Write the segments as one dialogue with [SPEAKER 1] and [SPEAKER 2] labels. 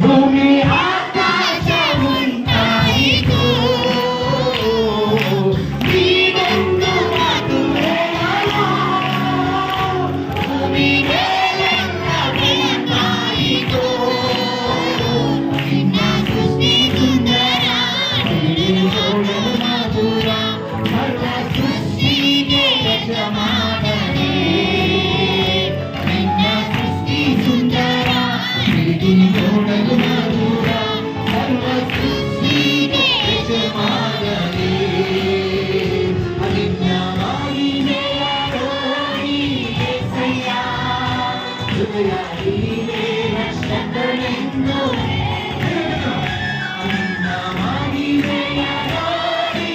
[SPEAKER 1] ಭೂಮಿ ಆಕಾಶ ಉಂಟಾಯಿತು, ನೀನೊಂದು ಮಾತು ಹೇಳಲು ಭೂಮಿ ಮೇಲೆಲ್ಲ ಬೆಳಕಾಯಿತು. ನಿನ್ನ ಸೃಷ್ಟಿ ಸುಂದರ, ನೋಡಲು ಮಧುರ, ಸರ್ವ ಸೃಷ್ಟಿಗೆ ಯಜಮಾನನೇ. ನಿನ್ನ ಸೃಷ್ಟಿ ಸುಂದರ, ನೋಡಲು ಮಧುರ, ಸರ್ವ ಸೃಷ್ಟಿಗೆ ಯಜಮಾನನೇ. ನಿನ್ನ ಮಹಿಮೆಯ ನೋಡಿ యేసయ్య, ಹೃದಯ ನೀನೇ ರಕ್ಷಕನೆಂದು. ನಿನ್ನ ಮಹಿಮೆಯ ನೋಡಿ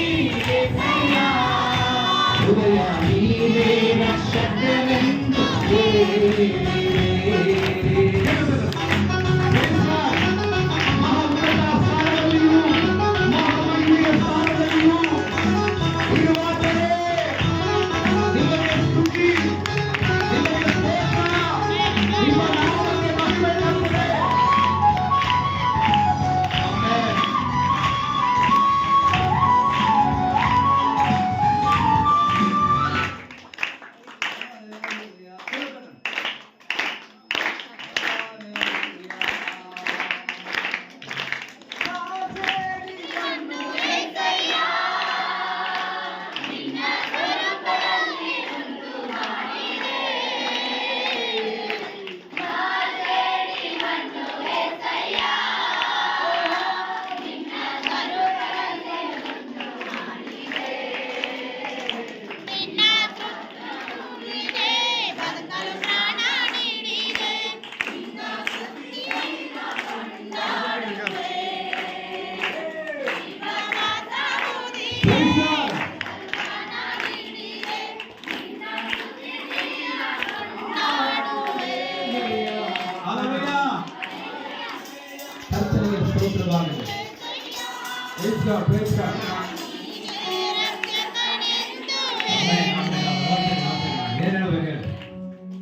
[SPEAKER 1] యేసయ్ಯ, ಹೃದಯ ನೀನೇ ರಕ್ಷಕನೆಂದು.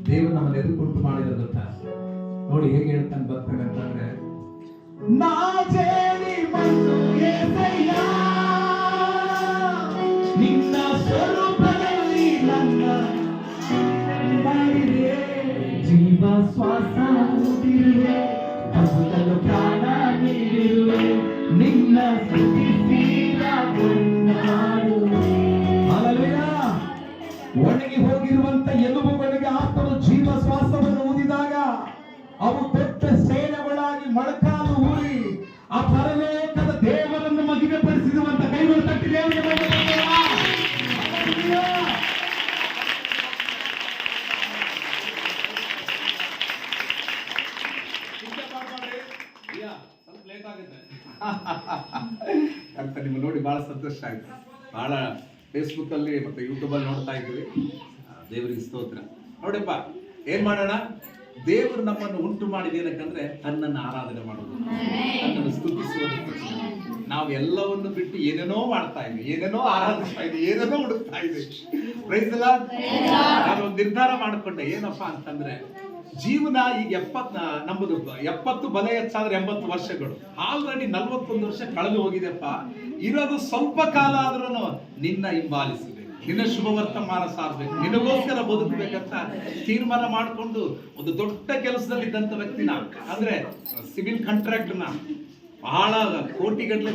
[SPEAKER 1] ದೇವರು ನಮ್ಮನ್ನು ಎದುರುಕೊಂಡು ಮಾಡಿರೋದು ಗೊತ್ತಾ? ನೋಡಿ ಹೇಗೆ ಹೇಳ್ತಾನೆ ಬರ್ತಾನೆ ಅಂತಂದ್ರೆ, ನಾ ಜೇಡಿ ಮಣ್ಣು యేసయ్య, ನಿನ್ನ ಸ್ವರೂಪದಲ್ಲಿ ನನ್ನ ಮಾಡಿದೆ, ಜೀವ ಶ್ವಾಸ ಊದಿರುವೆ, ಬದುಕಲು ಪ್ರಾಣ ನೀಡಿರುವೆ, ನಿನ್ನ ಸ್ತುತಿಸಿದ ಕೊಂಡಾಡುವೆ. ಹಲ್ಲೆಲೂಯಾ. ಒಣಗಿ ಹೋಗಿರುವಂತ ಎಲುಬುಗಳಿಗೆ ಆತನು ಜೀವ ಶ್ವಾಸವನ್ನು ಊದಿದಾಗ ಅವು ದೊಡ್ಡ ಸೇನೆಗಳಾಗಿ ಮೊಳಕಾಲು ಊರಿ ಆ ಪರಲೋಕದ ದೇವರನ್ನು ಮಹಿಮೆಪಡಿಸಿರುವಂತ ಕೈಗಳು ತಟ್ಟಿ ದೇವರಿಗೆ ಲೇಟ್ ಆಗುತ್ತೆ ಅಂತ ನಿಮ್ಮ ನೋಡಿ ಬಹಳ ಸಂತೋಷ ಆಯ್ತು. ಬಹಳ ಫೇಸ್ಬುಕ್ ಅಲ್ಲಿ ಮತ್ತೆ ಯೂಟ್ಯೂಬ್ ಅಲ್ಲಿ ನೋಡ್ತಾ ಇದ್ದೀವಿ. ದೇವರಿಗೆ ಸ್ತೋತ್ರ. ನೋಡಪ್ಪ, ಏನ್ ಮಾಡೋಣ? ದೇವರು ನಮ್ಮನ್ನು ಉಂಟು ಮಾಡಿದೇನಕ್ಕಂದ್ರೆ ತನ್ನನ್ನು ಆರಾಧನೆ ಮಾಡೋದು, ತನ್ನನ್ನು ಸ್ತುತಿಸುವುದು. ನಾವು ಎಲ್ಲವನ್ನು ಬಿಟ್ಟು ಏನೇನೋ ಮಾಡ್ತಾ ಇದ್ವಿ, ಏನೇನೋ ಆರಾಧಿಸ್ತಾ ಇದ್ವಿ, ಏನೇನೋ ಹುಡುಕ್ತಾ ಇದ್ವಿ. Praise the Lord. ನಾನು ಒಂದು ನಿರ್ಧಾರ ಮಾಡಿಕೊಂಡೆ, ಏನಪ್ಪಾ ಅಂತಂದ್ರೆ ಜೀವನ ಈಗ 70 ಬಲ ಹೆಚ್ಚಾದ್ರೆ 80 ವರ್ಷಗಳು. ಆಲ್ರೆಡಿ 41 ವರ್ಷ ಕಳೆದು ಹೋಗಿದೆಪ್ಪ. ಇರೋದು ಸ್ವಲ್ಪ ಕಾಲ ಆದ್ರೂ ನಿನ್ನ ಹಿಂಬಾಲಿಸಬೇಕು, ನಿನ್ನ ಶುಭ ವರ್ತಮಾನ ಸಾರಬೇಕು, ನಿನಗೋಸ್ಕರ ಬದುಕಬೇಕಂತ ತೀರ್ಮಾನ ಮಾಡಿಕೊಂಡು ಒಂದು ದೊಡ್ಡ ಕೆಲಸದಲ್ಲಿ ಇದ್ದಂತ ವ್ಯಕ್ತಿನ, ಅಂದ್ರೆ ಸಿವಿಲ್ ಕಾಂಟ್ರಾಕ್ಟ್ನ, ಬಹಳ ಕೋಟಿಗಟ್ಟಲೆ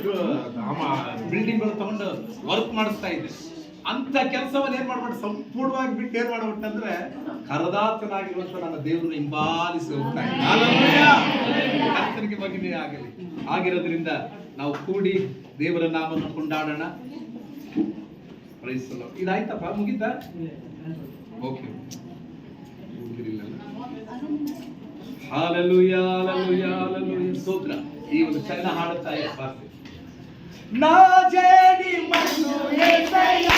[SPEAKER 1] ಬಿಲ್ಡಿಂಗ್ಗಳು ತಗೊಂಡು ವರ್ಕ್ ಮಾಡಿಸ್ತಾ ಇದ್ದೆ. ಅಂತ ಕೆಲಸವನ್ನು ಏನ್ ಮಾಡ್ಬಿಟ್ಟು ಸಂಪೂರ್ಣವಾಗಿ ಬಿಟ್ಟು ಏನ್ ಮಾಡ್ಬಿಟ್ಟಂದ್ರೆ ಕರದಾತನಾಗಿರುವಂತ ನನ್ನ ದೇವರನ್ನು ಹಿಂಬಾಲಿಸಿ ಹೋಗ್ತಾ ಇದ್ದೆ. ಕರ್ತನಿಗೆ ಮಹಿಮೆ ಆಗಲಿ. ಆಗಿರೋದ್ರಿಂದ ನಾವು ಕೂಡಿ ದೇವರ ನಾಮವನ್ನು ಕೊಂಡಾಡೋಣ. Praise the lord. ಇದಾಯ್ತಪ್ಪ, ಮುಗಿತಾ? ಓಕೆ. Hallelujah, hallelujah, hallelujah. ಸ್ತೋತ್ರ. ಈ ಒಂದು ಚರಣ ಹಾಡುತ್ತಾ ಇರ್ಬಾರ್ದು. ನಾ ಜೇಡಿ ಮಣ್ಣು యేసయ్య,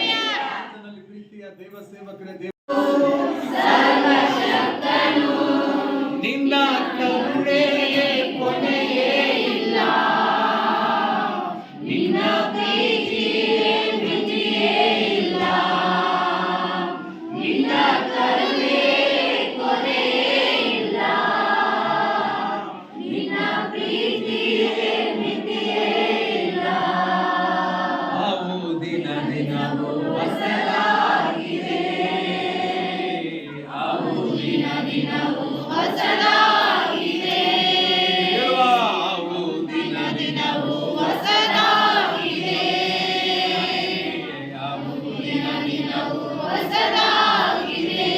[SPEAKER 1] ಆತನಲ್ಲಿ ಪ್ರೀತಿಯ ದೇವ ಸೇವಕರೇ, ನಿನ್ನ ಕರುಣೆಗೆ ಕೊನೆಯೇ ಇಲ್ಲ, ನಿನ್ನ ಪ್ರೀತಿಗೆ ಮಿತಿಯೇ ಇಲ್ಲ, ನಿನ್ನ ಕರುಣೆಗೆ ಕೊನೆಯೇ ಇಲ್ಲ, ನಿನ್ನ ಪ್ರೀತಿಗೆ ಮಿತಿಯೇ ಇಲ್ಲ. ಅವು ದಿನ ದಿನವೂ ಹೊಸದಾಗಿದೆ, ಅವು ದಿನ ದಿನವೂ ಹೊಸದಾಗಿದೆ, ಅವು ದಿನ ದಿನವೂ ಹೊಸದಾಗಿದೆ, ಅವು ದಿನ ದಿನವೂ ಹೊಸದಾಗಿದೆ.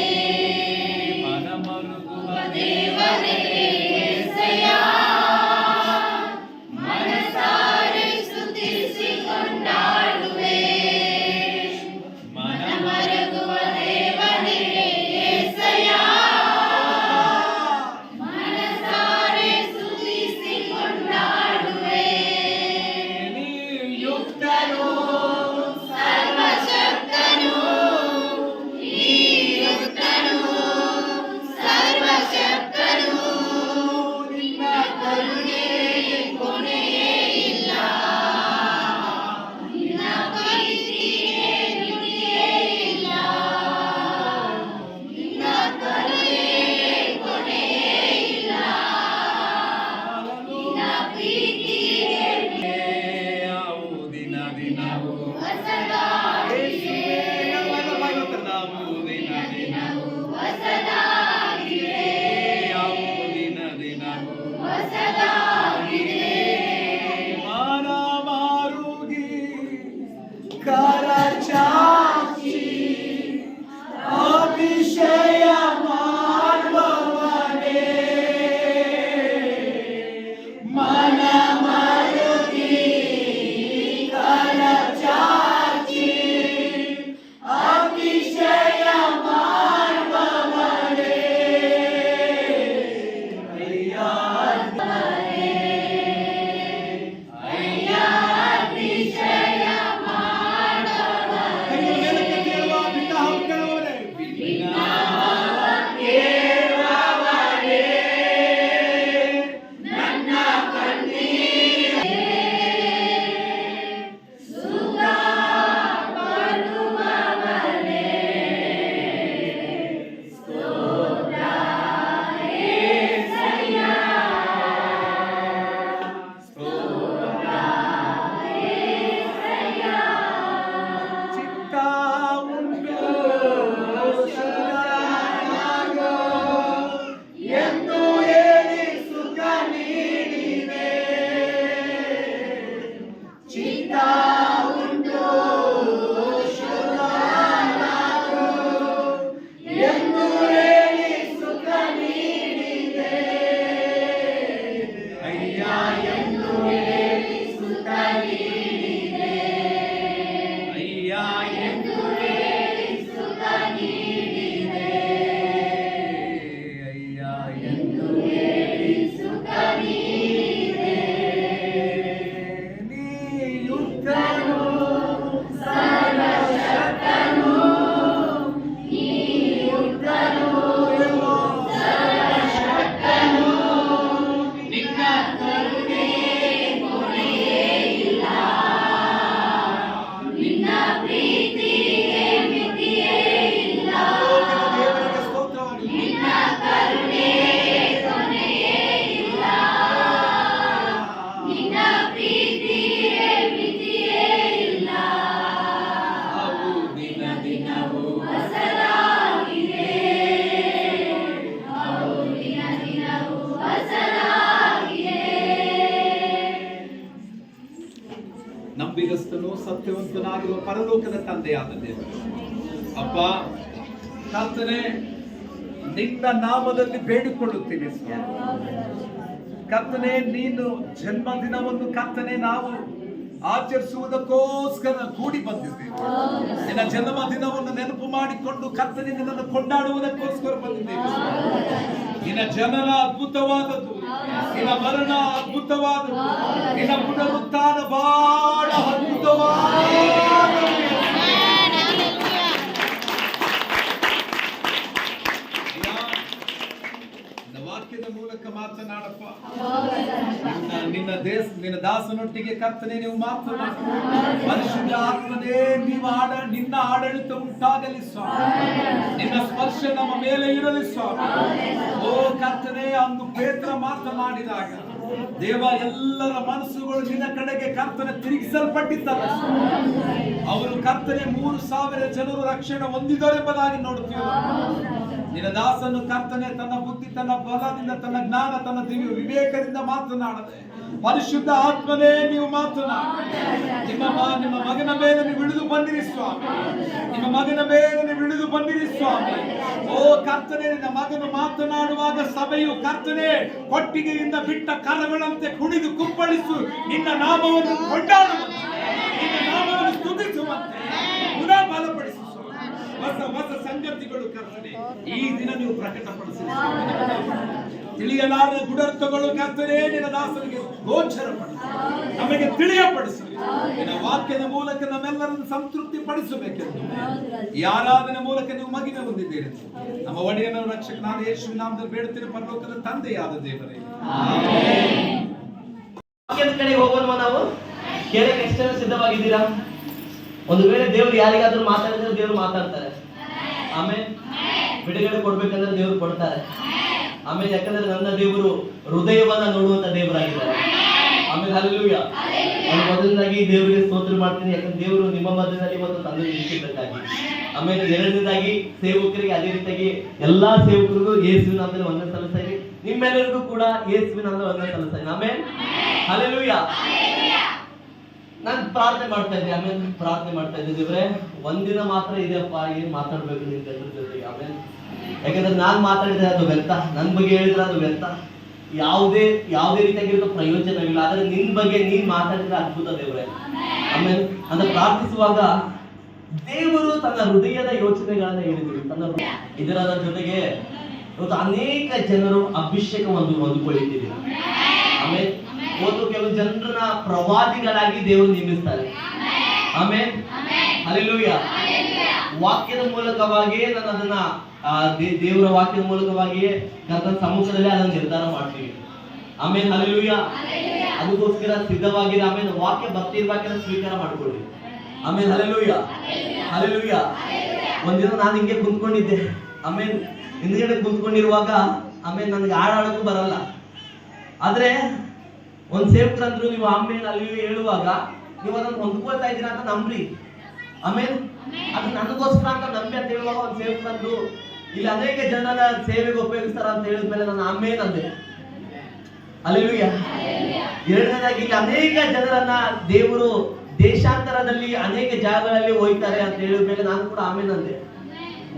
[SPEAKER 1] ಮನ ಮರುಗುವ ದೇವರೇ యేసయ్య, ಮನಸಾರೆ ಸ್ತುತಿಸಿ ಕೊಂಡಾಡುವೆ. ಮನ ಮರುಗುವ ದೇವರೇ యేసయ్య, ಮನಸಾರೆ ಸ್ತುತಿಸಿ ಕೊಂಡಾಡುವೆ. ನೀನು ಯುಕ್ತನು, ಸರ್ವಶಕ್ತನು, ನೀನು ಯುಕ್ತನು, ಸರ್ವಶಕ್ತನು, ನಿನ್ನ ಕರುಣೆಗೆ ಕೊನೆಯೇ ಇಲ್ಲ, ನಿನ್ನ ಪ್ರೀತಿಗೆ ಮಿತಿಯೇ ಇಲ್ಲ, ನಿನ್ನ ಕರುಣೆಗೆ ಕೊನೆಯೇ ಇಲ್ಲ, ನಿನ್ನ ಪ್ರೀತಿಗೆ ಅವು ದಿನ ದಿನವೂ ಹೊಸದಾಗಿದೆ, ಅವು ದಿನ ದಿನವೂ ಹೊಸದಾಗಿದೆ, ಅವು ದಿನ ದಿನವೂ ಹೊಸದಾಗಿದೆ. ಮನ ಮಾರುಗಿ ಕರಚಾಚಿ ಅಭಿಷೇಯ ಮಾಡುವವನೇ, ಮನ ಮಾರುಗಿ ಕರಚಾಚಿ ಅಭಿಷೇಯ ಮಾಡುವವನೇ, ಅಯ್ಯ ಅಯ್ಯ ಅಭಿಷೇಯ ಮಾಡುವವನೇ, ಮೇಲಕ್ಕೆ ಕೇಳುವ ಬಿಟ್ಟ ಹಾವು ಕೇಳುವವನೇ, ಬಿಟ್ಟ ಹಾವು ಕೇಳುವವನೇ, ನನ್ನ ಕಣ್ಣೀರಿಗೆ ಸುಖ ಕೊಡುವವನೇ, ಸ್ತೋತ್ರ యేసయ్య, ಸ್ತೋತ್ರ యేసయ్ಯ. ಚಿತ್ತ ಉಂಟು ಶರಣಾಗೋ ಎಂದು ಹೇಳಿ ಸುಖ ನೀಡಿದೆ, ಚಿತ್ತ ಉಂಟು ಶರಣಾಗೋ ಎಂದು ಹೇಳಿ ಸುಖ ನೀಡಿದೆ, ಅಯ್ಯ ಎಂದು ಹೇಳಿ ಸುಖ ನೀಡಿದೆ, ಅಯ್ಯ ಎಂದು ಹೇಳಿ ಸುಖ ನೀಡಿದೆ, ಅಯ್ಯ ಎಂದು ಹೇಳಿ ಸುಖ ನೀಡಿದೆ. ನೀ ಯುಕ್ತನು, ಸರ್ವಶಕ್ತನು, ನೀ ಯುಕ್ತನು, ಸರ್ವಶಕ್ತನು, ನಿನ್ನ ಕರುಣೆಗೆ ಕೊನೆಯೇ ಇಲ್ಲ, ನಿನ್ನ ಪ್ರೀತಿಗೆ ಮಿತಿಯೇ ಇಲ್ಲ, ನಿನ್ನ ಕರುಣೆಗೆ ಕೊನೆಯೇ ಇಲ್ಲ, ನಿನ್ನ ಪ್ರೀತಿಗೆ ಮಿತಿಯೇ ಇಲ್ಲ. ಅವು ದಿನ ದಿನವೂ ಹೊಸದಾಗಿದೆ, ಅವು ದಿನ ದಿನವೂ ಹೊಸದಾಗಿದೆ. ನಂಬಿಗಸ್ತನು ಸತ್ಯವಂತನಾಗಿರುವ ಪರಲೋಕದ ತಂದೆಯಾದ ದೇವರು, ಅಪ್ಪ ಕರ್ತನೇ, ನಿನ್ನ ನಾಮದಲ್ಲಿ ಬೇಡಿಕೊಳ್ಳುತ್ತೀನಿ ಸ್ವಾಮಿ. ಕರ್ತನೇ, ನೀನು ಜನ್ಮದಿನವನ್ನು ಕರ್ತನೆ ನಾವು ಆಚರಿಸುವುದಕ್ಕೋಸ್ಕರ ಕೂಡಿ ಬಂದಿದ್ದೇವೆ. ನಿನ್ನ ಜನ್ಮ ದಿನವನ್ನು ನೆನಪು ಮಾಡಿಕೊಂಡು ಕರ್ತನೆ ನಿನ್ನನ್ನು ಕೊಂಡಾಡುವುದಕ್ಕೋಸ್ಕರ ಬಂದಿದ್ದೇವೆ. ನಿನ್ನ ಜನರ ಅದ್ಭುತವಾದದ್ದು ನಿನ್ನ ಮರಣ ಅದ್ಭುತವಾದದ್ದು, ನಿನ್ನ ಪುನರುತ್ಥಾನ ಬಹಳ ಅದ್ಭುತವಾದದ್ದು. ವಾಕ್ಯದ ಮೂಲಕ ಮಾತನಾಡಪ್ಪ. ನಿನ್ನ ದಾಸನೊಟ್ಟಿಗೆ ಕರ್ತನೆ ನೀವು ಮಾತನಾಡಿ. ಪರಿಶುದ್ಧ ಆತ್ಮನೇ ನಿನ್ನ ಆಡಳಿತ ಉಂಟಾಗಲಿ ಸ್ವಾಮಿ. ನಿನ್ನ ಸ್ಪರ್ಶ ನಮ್ಮ ಮೇಲೆ ಇರಲಿ ಸ್ವಾಮಿ. ಓ ಕರ್ತನೆ, ಅಂದು ಪೇತ್ರ ಮಾತನಾಡಿದಾಗ ದೇವ ಎಲ್ಲರ ಮನಸ್ಸುಗಳು ನಿನ್ನ ಕಡೆಗೆ ಕರ್ತನೆ ತಿರುಗಿಸಲ್ಪಟ್ಟಿದ್ದಾರೆ. ಅವರು ಕರ್ತನೆ 3,000 ಜನರು ರಕ್ಷಣೆ ಹೊಂದಿದರೆಂಬುದಾಗಿ ನೋಡುತ್ತೀವಿ. ನಿನ್ನ ದಾಸನು ಕರ್ತನೆ ತನ್ನ ಬುದ್ಧಿ, ತನ್ನ ಬಲದಿಂದ, ತನ್ನ ಜ್ಞಾನ, ತನ್ನ ದಿವ್ಯ ವಿವೇಕದಿಂದ ಮಾತನಾಡದೆ ಪರಿಶುದ್ಧ ಆತ್ಮನೇ ನೀವು ಮಾತನಾಡಿ. ನಿಮ್ಮ ಮಗನ ಮೇಲೆ ನೀವು ಇಳಿದು ಬಂದಿರಿ ಸ್ವಾಮಿ. ನಿಮ್ಮ ಮಗನ ಮೇಲೆ ನೀವು ಇಳಿದು ಬಂದಿರಿ ಸ್ವಾಮಿ. ಓ ಕರ್ತನೆ, ನಿನ್ನ ಮಗನು ಮಾತನಾಡುವಾಗ ಸಭೆಯು ಕರ್ತನೆ ಕೊಟ್ಟಿಗೆಯಿಂದ ಬಿಟ್ಟ ಕರಗಳಂತೆ ಕುಣಿದು ಕುಪ್ಪಳಿಸು ನಿನ್ನ ನಾಮವನ್ನು ಕೊಂಡಾಡುವಂತೆ, ನಿನ್ನ ನಾಮವನ್ನು ಸ್ತುತಿಸುವಂತೆ ಪುನಃ ಬಲಪಡಿಸು. ಹೊಸ ಸಂಗತಿಗಳು ಕರ್ತನೆ ಈ ದಿನ ನೀವು ಪ್ರಕಟಪಡಿಸಿರಿ. ತಿಳಿಯಲಾರದ ಗುಡರ್ಥಗಳು ಕರ್ತನೆ ನಿನ್ನ ದಾಸನಿಗೆ ಗೋಚರಪಡಿಸಿ, ನಮಗೆ ತಿಳಿಯಪಡಿಸಿ. ನಿನ್ನ ವಾಕ್ಯದ ಮೂಲಕ ನಮ್ಮೆಲ್ಲರನ್ನು ಸಂತೃಪ್ತಿ ಪಡಿಸಬೇಕೆಂದು ಈ ಆರಾಧನೆ ಮೂಲಕ ನೀವು ಮಗಿನ ಹೊಂದಿದ್ದೀರಿ. ನಮ್ಮ ಒಡೆಯನ ರಕ್ಷಕನಾದ ಯೇಸುವಿನ ನಾಮದಲ್ಲಿ ಬೇಡುತ್ತೇನೆ, ಪರಲೋಕದ ತಂದೆಯಾದ ದೇವರೇ.
[SPEAKER 2] ವಾಕ್ಯದ ಕಡೆ ಹೋಗೋಣ. ನಾವು ಕೇಳಕ್ಕೆ ಎಷ್ಟು ಸಿದ್ಧವಾಗಿದ್ದೀರಾ? ಒಂದು ವೇಳೆ ದೇವರು ಯಾರಿಗಾದ್ರೂ ಮಾತಾಡಿದ್ರೆ ದೇವರು ಮಾತಾಡ್ತಾರೆ. ಆಮೇಲೆ ಬಿಡುಗಡೆ ಕೊಡ್ಬೇಕಂದ್ರೆ ದೇವರು ಕೊಡ್ತಾರೆ. ಆಮೇಲೆ ಯಾಕಂದ್ರೆ ನನ್ನ ದೇವರು ಹೃದಯವನ್ನ ನೋಡುವಂತ ದೇವರಾಗಿದ್ದಾರೆ. ಆಮೇಲೆ ಹಲ್ಲೆಲೂಯಾ. ನಾನು ಮೊದಲನೇದಾಗಿ ದೇವರಿಗೆ ಸ್ತೋತ್ರ ಮಾಡ್ತೀನಿ, ಯಾಕಂದ್ರೆ ದೇವರು ನಿಮ್ಮ ಮಧ್ಯದಲ್ಲಿ ಒಂದು ತಂದೆ ನಿಲ್ಲಿಸಿದ್ದಕ್ಕಾಗಿ. ಆಮೇಲೆ ಎರಡನೇದಾಗಿ ಸೇವಕರಿಗೆ, ಅದೇ ರೀತಿಯಾಗಿ ಎಲ್ಲಾ ಸೇವಕರಿಗೂ ಯೇಸುವಿನ ನಾಮದಲ್ಲಿ ವಂದನೆ ಸಲ್ಲಿಸ್ತಾ ಇದ್ದೀನಿ. ನಿಮ್ಮೆಲ್ಲರಿಗೂ ಕೂಡ ಯೇಸುವಿನ ನಾಮದಲ್ಲಿ ವಂದನೆ ಸಲ್ಲಿಸ್ತಾ ಇದ್ದೀನಿ. ಆಮೇಲೆ ಹಲ್ಲೆಲೂಯಾ. ನಾನು ಪ್ರಾರ್ಥನೆ ಮಾಡ್ತಾ ಇದ್ದೆ. ಆಮೇಲೆ ಪ್ರಾರ್ಥನೆ ಮಾಡ್ತಾ ಇದ್ದೆ, ದೇವ್ರೆ ಒಂದಿನ ಮಾತ್ರ ಇದೆಯಪ್ಪ, ಏನ್ ಮಾತಾಡ್ಬೇಕು ನಿನ್ ಜನರ ಜೊತೆಗೆ. ಆಮೇಲೆ ಯಾಕಂದ್ರೆ ನಾನ್ ಮಾತಾಡಿದ್ರೆ ಅದು ವ್ಯರ್ಥ, ನನ್ ಬಗ್ಗೆ ಹೇಳಿದ್ರೆ ಅದು ವ್ಯರ್ಥ, ಯಾವುದೇ ರೀತಿಯಾಗಿರೋ ಪ್ರಯೋಜನವಿಲ್ಲ. ಆದ್ರೆ ನಿನ್ ಬಗ್ಗೆ ನೀನ್ ಮಾತಾಡಿದ್ರೆ ಅದ್ಭುತ ದೇವ್ರೆ. ಆಮೇಲೆ ಅಂತ ಪ್ರಾರ್ಥಿಸುವಾಗ ದೇವರು ತನ್ನ ಹೃದಯದ ಯೋಚನೆಗಳನ್ನ ಹೇಳಿದ್ರು. ಇದರ ಜೊತೆಗೆ ಇವತ್ತು ಅನೇಕ ಜನರು ಅಭಿಷೇಕವನ್ನು ಹೊಂದಿಕೊಳ್ಳಿದ್ದೀರಿ. ಆಮೇಲೆ ಇವತ್ತು ಕೆಲವು ಜನರನ್ನ ಪ್ರವಾದಿಗಳಾಗಿ ದೇವರು ನೇಮಿಸ್ತಾರೆ. ಆಮೇಲೆ ಹಲ್ಲೆಲೂಯಾ. ವಾಕ್ಯದ ಮೂಲಕವಾಗಿಯೇ ನಾನು ಅದನ್ನ ದೇವರ ವಾಕ್ಯದ ಮೂಲಕವಾಗಿಯೇ ನನ್ನ ಸಮ್ಮುಖದಲ್ಲಿ ಅದನ್ನು ನಿರ್ಧಾರ ಮಾಡ್ತೀವಿ. ಆಮೇಲೆ ಹಲ್ಲೆಲೂಯಾ. ಅದಕ್ಕೋಸ್ಕರ ಸಿದ್ಧವಾಗಿರಿ. ಆಮೇಲೆ ವಾಕ್ಯ ಬರ್ತಿರ್ಬೇಕಾದ್ರೆ ಸ್ವೀಕಾರ ಮಾಡ್ಕೊಳ್ಳಿ. ಆಮೇಲೆ ಹಲ್ಲೆಲೂಯಾ, ಹಲ್ಲೆಲೂಯಾ. ಒಂದಿನ ನಾನು ಹಿಂಗೆ ಕುಂತ್ಕೊಂಡಿದ್ದೆ. ಆಮೇಲೆ ಹಿಂದ್ಗಡೆ ಕುಂತ್ಕೊಂಡಿರುವಾಗ ಆಮೇಲೆ ನನಗೆ ಹಾಡಾಡಕ್ಕೂ ಬರಲ್ಲ. ಆದ್ರೆ ಒಂದ್ ಸೇವಕರಂದ್ರು, ನೀವು ಆಮೇಲೆ ಅಲ್ಲಿ ಹೇಳುವಾಗ ನೀವು ಅದನ್ನು ಹೊಂದ್ಕೊಳ್ತಾ ಇದ್ದೀರಾ ಅಂತ ನಂಬ್ರಿ. ಆಮೇಲೆ ಅದು ನನಗೋಸ್ಕರ ಅಂತ ನಂಬಿ ಅಂತ ಹೇಳುವಾಗ ಒಂದ್ ಸೇವಕರಂದ್ರು, ಇಲ್ಲಿ ಅನೇಕ ಜನರ ಸೇವೆಗೆ ಉಪಯೋಗಿಸ್ತಾರ ಅಂತ ಹೇಳಿದ್ಮೇಲೆ ನಾನು ಆಮೇಲೆ ಅಂದೆ. ಹಲ್ಲೆಲೂಯಾ. ಎರಡನೇದಾಗಿ ಇಲ್ಲಿ ಅನೇಕ ಜನರನ್ನ ದೇವರು ದೇಶಾಂತರದಲ್ಲಿ ಅನೇಕ ಜಾಗಗಳಲ್ಲಿ ಹೋಯ್ತಾರೆ ಅಂತ ಹೇಳಿದ್ಮೇಲೆ ನಾನು ಕೂಡ ಆಮೇಲೆ ಅಂದೆ.